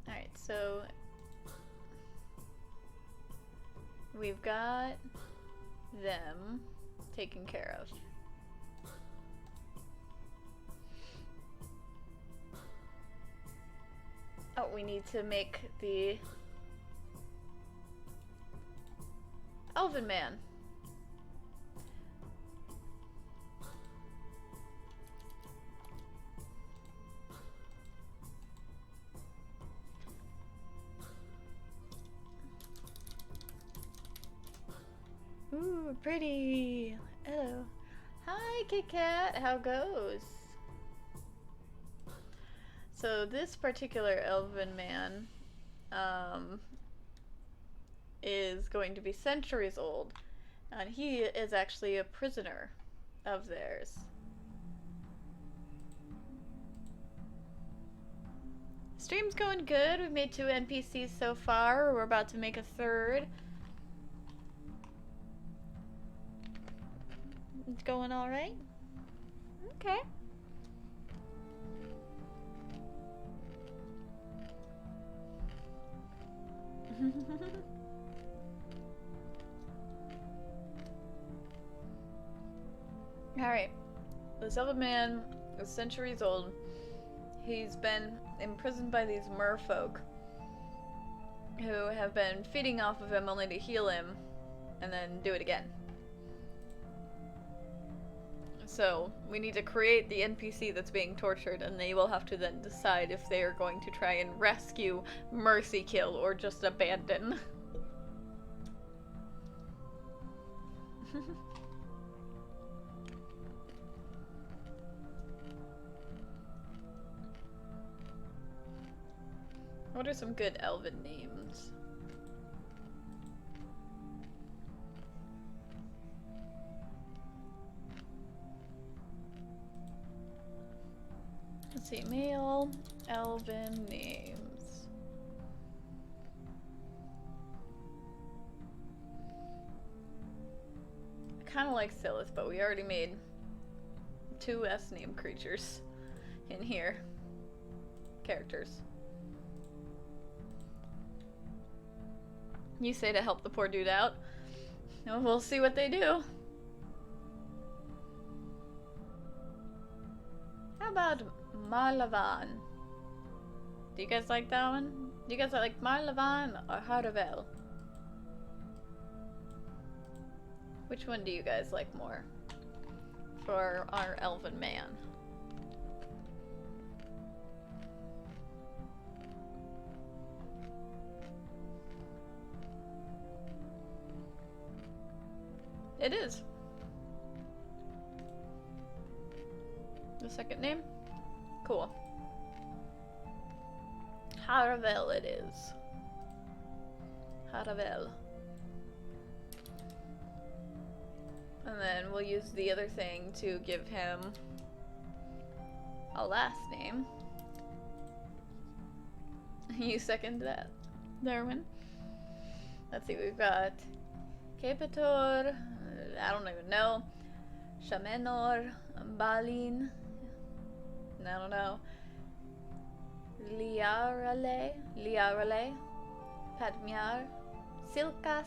Alright, so we've got them taken care of. Oh, we need to make the Elven Man. Ooh, pretty. Hello. Hi, Kit Kat. How goes? So this particular Elven Man is going to be centuries old, and he is actually a prisoner of theirs. Stream's going good. We've made 2 NPCs so far. We're about to make a 3rd. It's going all right. Okay. Alright. This Elven Man is centuries old. He's been imprisoned by these merfolk who have been feeding off of him only to heal him and then do it again. So, we need to create the NPC that's being tortured, and they will have to then decide if they are going to try and rescue, mercy kill, or just abandon. What are some good elven names? Let's see, male elven names. I kind of like Silith, but we already made 2 S-name creatures in here. Characters. You say to help the poor dude out. We'll see what they do. How about Marlavan? Do you guys like that one? Do you guys like Marlavan or Haravel? Which one do you guys like more for our elven man? It is. The second name? Cool. Haravel it is. Haravel. And then we'll use the other thing to give him a last name. You second that, Darwin? Let's see, we've got Kepator, I don't even know. Shamenor, Balin, I don't know. Liarale, Padmiar, Silkas.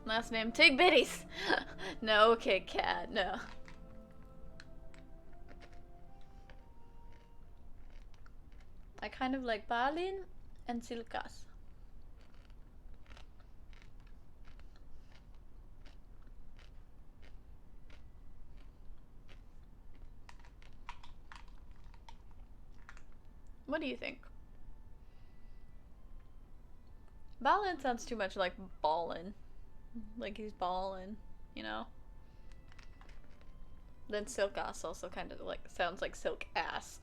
Last name Tig Bitties. No, Kit Kat, no. I kind of like Balin and Silkas. What do you think? Balin sounds too much like ballin'. Like he's ballin', you know? Then Silkas also kind of like sounds like silk ass.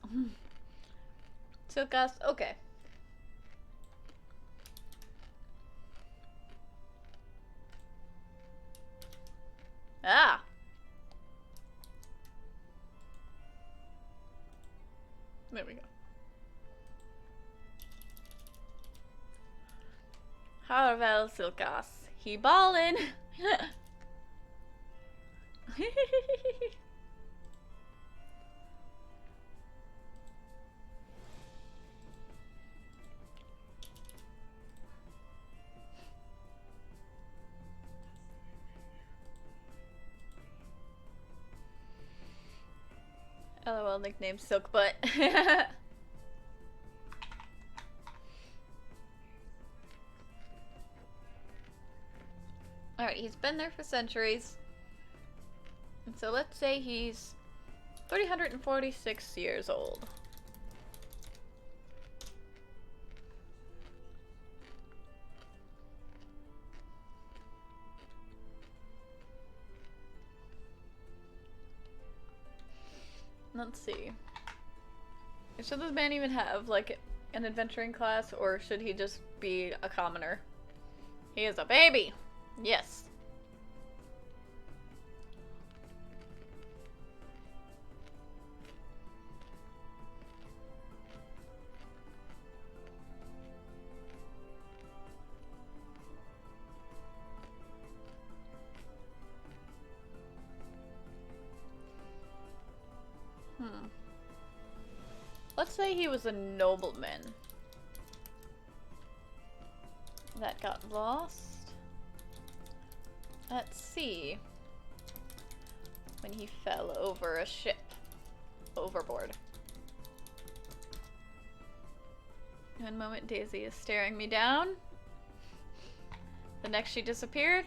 Silkas, okay. Ah! There we go. Haravel Silkas. He ballin'! LOL nickname Silk Butt. Alright, he's been there for centuries. And so let's say he's 346 years old. Let's see. Should this man even have, like, an adventuring class, or should he just be a commoner? He is a baby! Yes. Let's say he was a nobleman that got lost at sea when he fell over a ship overboard. One moment Daisy is staring me down. The next she disappeared.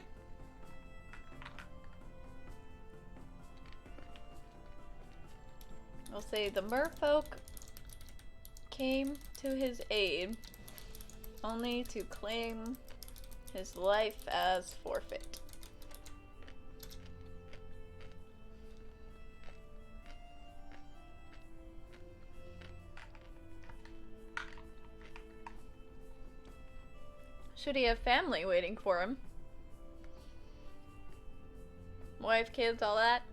I'll say the merfolk came to his aid only to claim his life as forfeit. Should he have family waiting for him? Wife, kids, all that?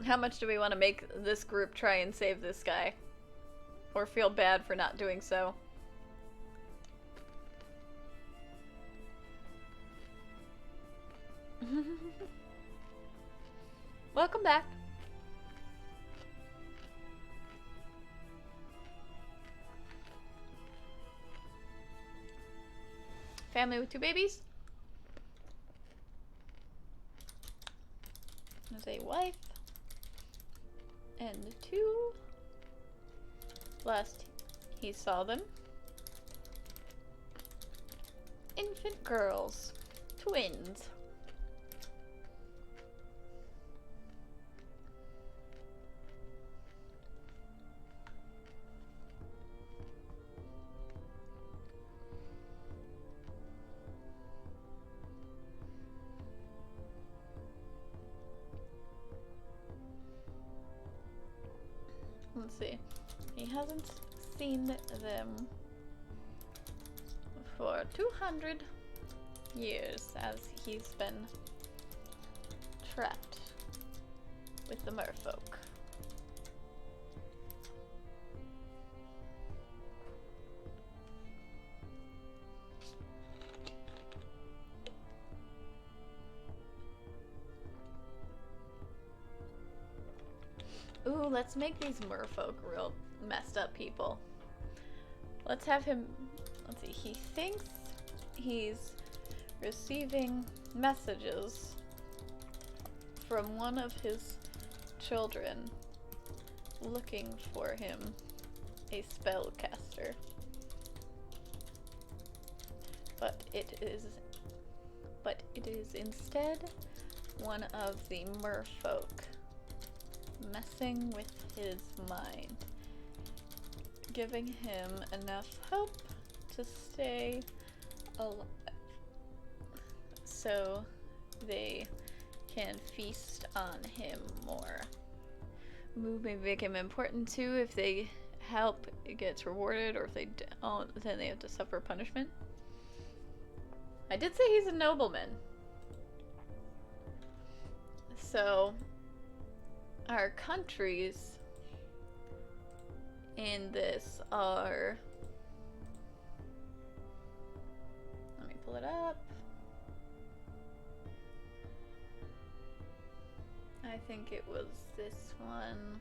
How much do we want to make this group try and save this guy? Or feel bad for not doing so? Welcome back. Family with 2 babies? There's a wife. And 2. Last he saw them. Infant girls. Twins. Let's see. He hasn't seen them for 200 years as he's been trapped with the merfolk. Ooh, let's make these merfolk real messed up people. Let's have him, let's see, he thinks he's receiving messages from one of his children looking for him, a spellcaster. But it is instead one of the merfolk messing with his mind, giving him enough hope to stay alive so they can feast on him more. Move may make him important too. If they help, it gets rewarded, or if they don't, then they have to suffer punishment. I did say he's a nobleman. So our countries in this are, let me pull it up. I think it was this one.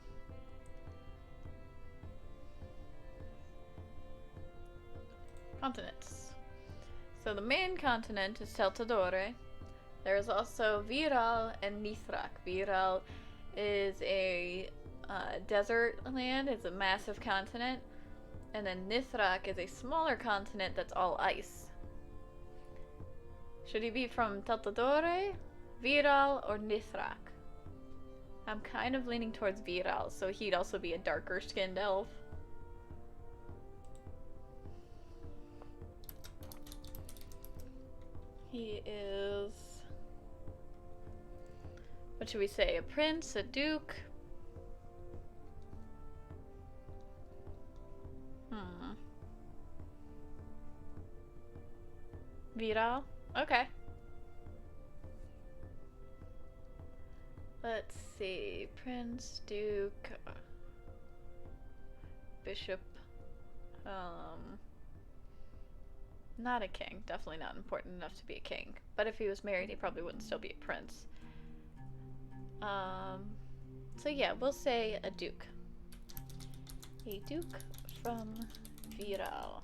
Continents. So the main continent is Teltadore, There's also Viral and Nithrak. Viral is a desert land, it's a massive continent, and then Nithrak is a smaller continent that's all ice. Should he be from Taltadore, Viral, or Nithrak? I'm kind of leaning towards Viral, so he'd also be a darker skinned elf. He is... what should we say? A prince? A duke? Viral? Okay. Let's see. Prince, duke, bishop. Not a king. Definitely not important enough to be a king. But if he was married, he probably wouldn't still be a prince. So yeah, we'll say a duke. A duke from Viral.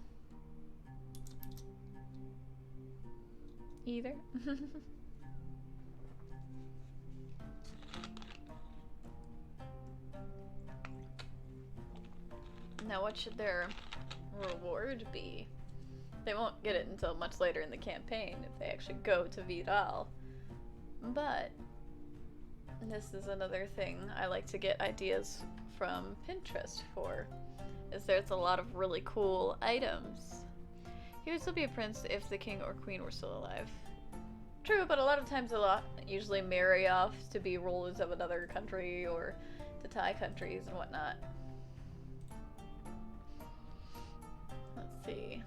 Either. Now what should their reward be? They won't get it until much later in the campaign if they actually go to Viral. But this is another thing I like to get ideas from Pinterest for, is there's a lot of really cool items. He would still be a prince if the king or queen were still alive. True, but a lot of times usually marry off to be rulers of another country or to tie countries and whatnot. Let's see.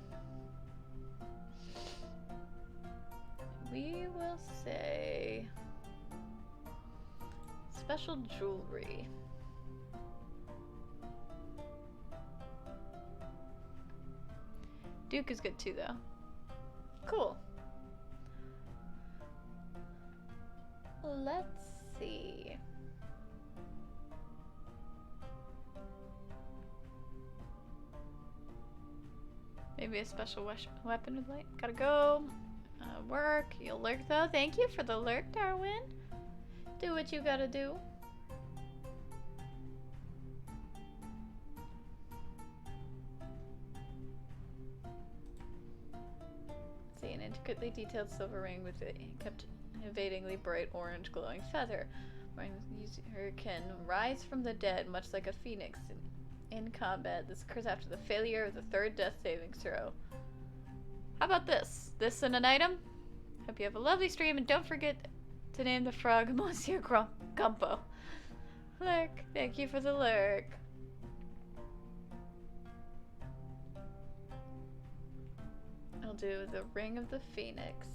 We will say special jewelry. Duke is good too, though. Cool. Let's see. Maybe a special weapon with light. Gotta go. Work. You'll lurk though. Thank you for the lurk, Darwin. Do what you gotta do. See, an intricately detailed silver ring with a captivatingly bright orange glowing feather. User can rise from the dead much like a phoenix in combat. This occurs after the failure of the third death saving throw. How about this? This and an item? Hope you have a lovely stream, and don't forget to name the frog Monsieur Gumpo. Lurk. Thank you for the lurk. I'll do the Ring of the Phoenix.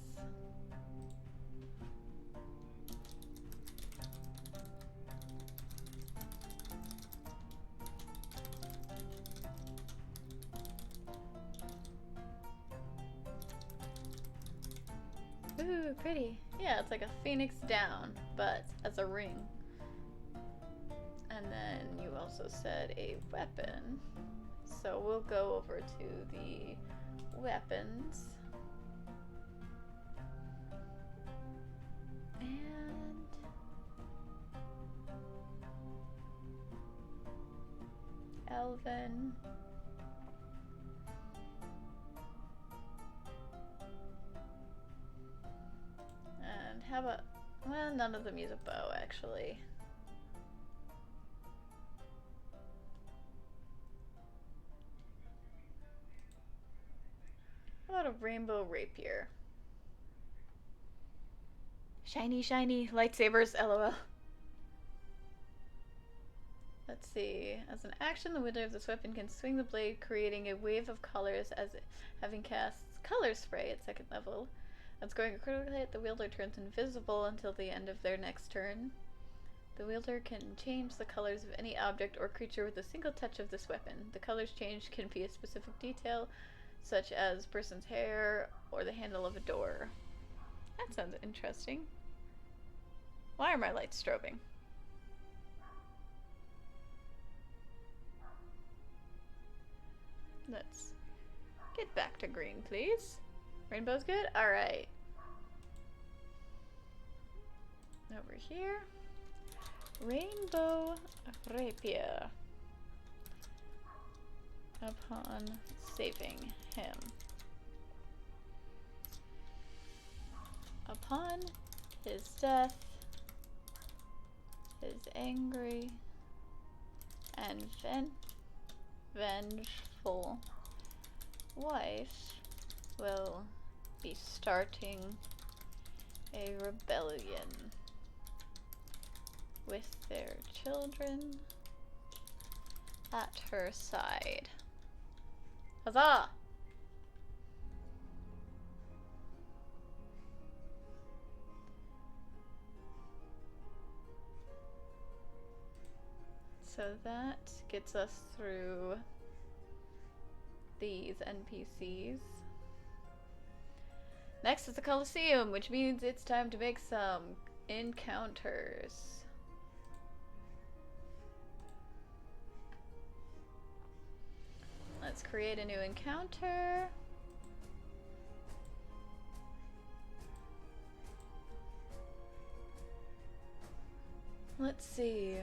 Ooh, pretty. Yeah, it's like a phoenix down, but as a ring. And then you also said a weapon. So we'll go over to the weapons. And Elven. And how about, well, none of them use a bow actually. How about a rainbow rapier? Shiny, shiny lightsabers, lol. Let's see. As an action, the wielder of this weapon can swing the blade, creating a wave of colors as having cast color spray at second level. When scoring a critical hit, the wielder turns invisible until the end of their next turn. The wielder can change the colors of any object or creature with a single touch of this weapon. The colors changed can be a specific detail, such as person's hair or the handle of a door. That sounds interesting. Why are my lights strobing? Let's get back to green, please. Rainbow's good? Alright. Over here. Rainbow Rapier. Upon saving him. Upon his death, his angry and vengeful wife will be starting a rebellion with their children at her side. Huzzah! So that gets us through these NPCs. Next is the Colosseum, which means it's time to make some encounters. Let's create a new encounter. Let's see.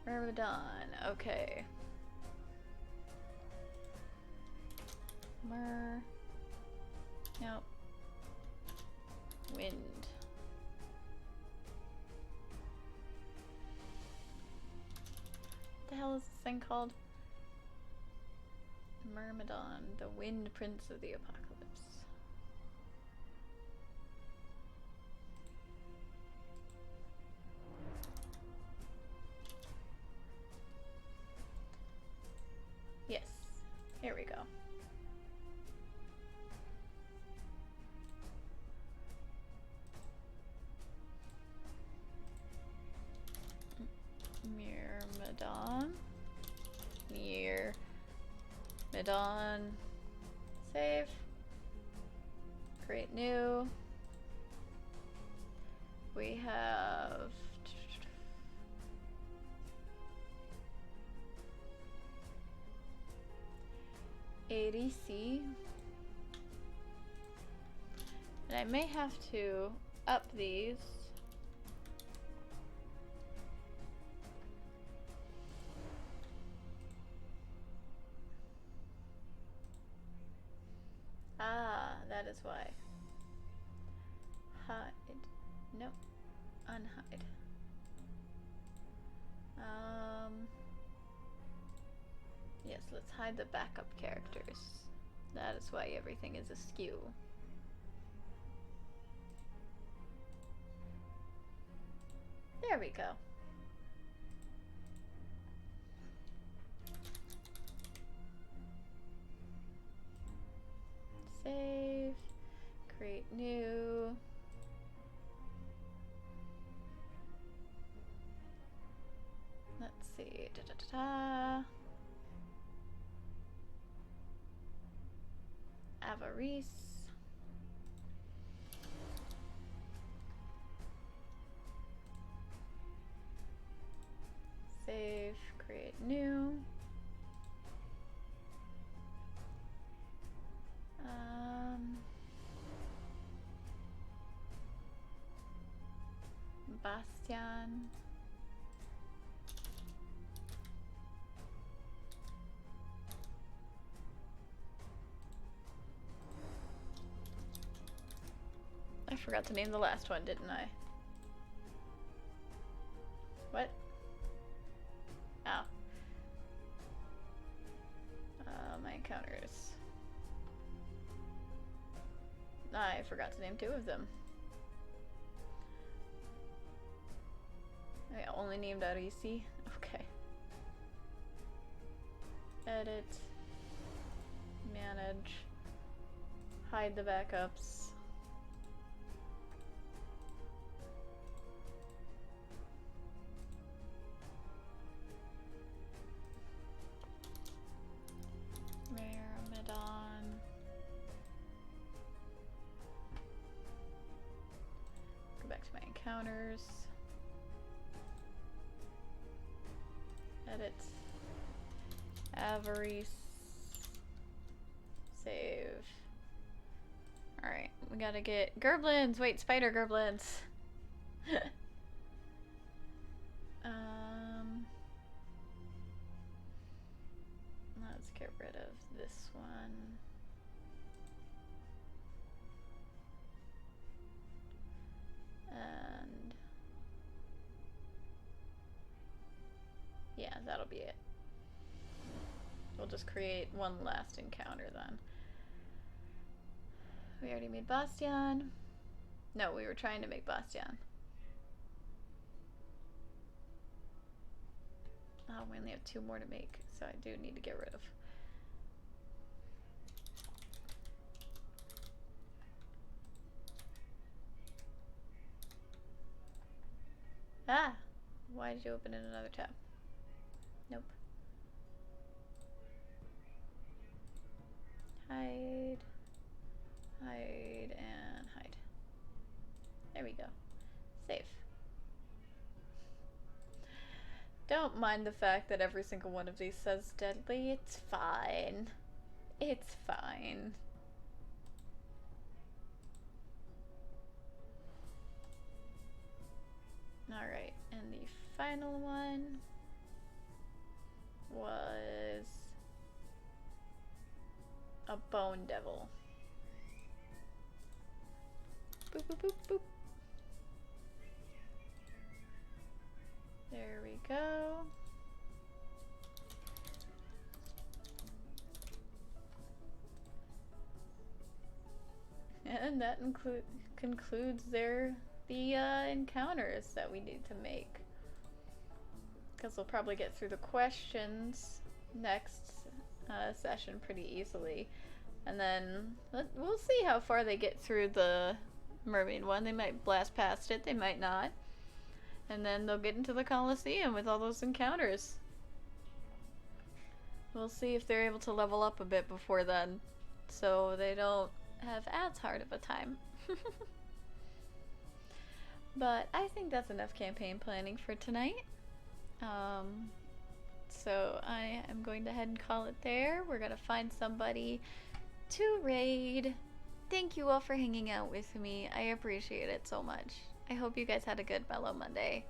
Myrmidon, okay. Nope. Wind. What the hell is this thing called? Myrmidon, the Wind Prince of the Apocalypse. Yes, here we go. Myrmidon. Myrmidon. Save. Create new. We have ADC. And I may have to up these. Ah, that is why. Hide. Nope. Unhide. Yes, let's hide the backup characters. That is why everything is askew. There we go. Save. Create new. Let's see. Da-da-da-da. Avarice. Save, create new. Bastian. I forgot to name the last one, didn't I? What? Oh. My encounters. I forgot to name two of them. I only named out EC? Okay. Edit. Manage. Hide the backups. Myrmidon. Go back to my encounters. Edit. Avarice. Save. Alright, we gotta get gerblins. Wait, spider gerblins. Let's get rid of this one. And yeah, that'll be it. We'll just create one last encounter then. We already made Bastion. No, we were trying to make Bastion. Oh, we only have 2 more to make, so I do need to get rid of. Ah! Why did you open in another tab? Nope. Hide. Hide and hide. There we go. Save. Don't mind the fact that every single one of these says deadly. It's fine. It's fine. Alright, and the final one was a bone devil. Boop, boop, boop, boop. There we go. And that concludes the encounters that we need to make. Because we'll probably get through the questions next session pretty easily. And then we'll see how far they get through the mermaid one. They might blast past it, they might not. And then they'll get into the Colosseum with all those encounters. We'll see if they're able to level up a bit before then, so they don't have as hard of a time. But I think that's enough campaign planning for tonight. So I am going to head and call it there. We're gonna find somebody to raid. Thank you all for hanging out with me. I appreciate it so much. I hope you guys had a good Mellow Monday.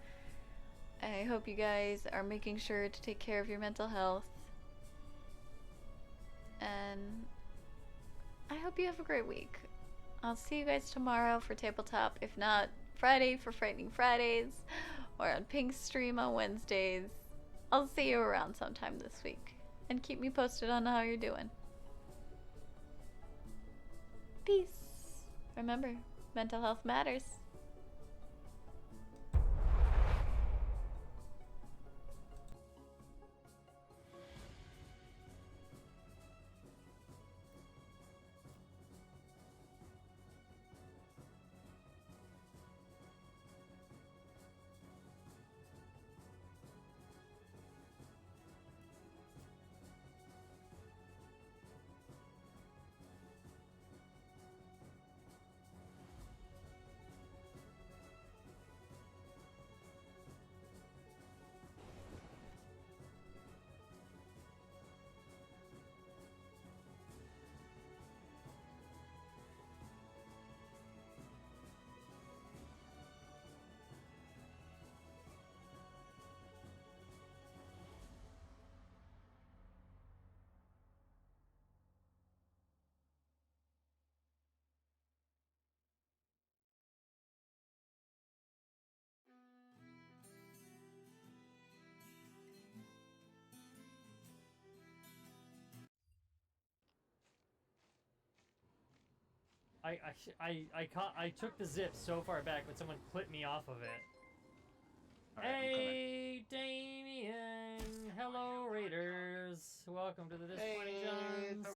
I hope you guys are making sure to take care of your mental health. And I hope you have a great week. I'll see you guys tomorrow for Tabletop. If not, Friday for Frightening Fridays. Or on Pink's stream on Wednesdays. I'll see you around sometime this week. And keep me posted on how you're doing. Peace. Remember, mental health matters. I took the zip so far back, but someone clipped me off of it. All right, Hey, Damien! Hello, Raiders! Welcome to the Disappointing Johns.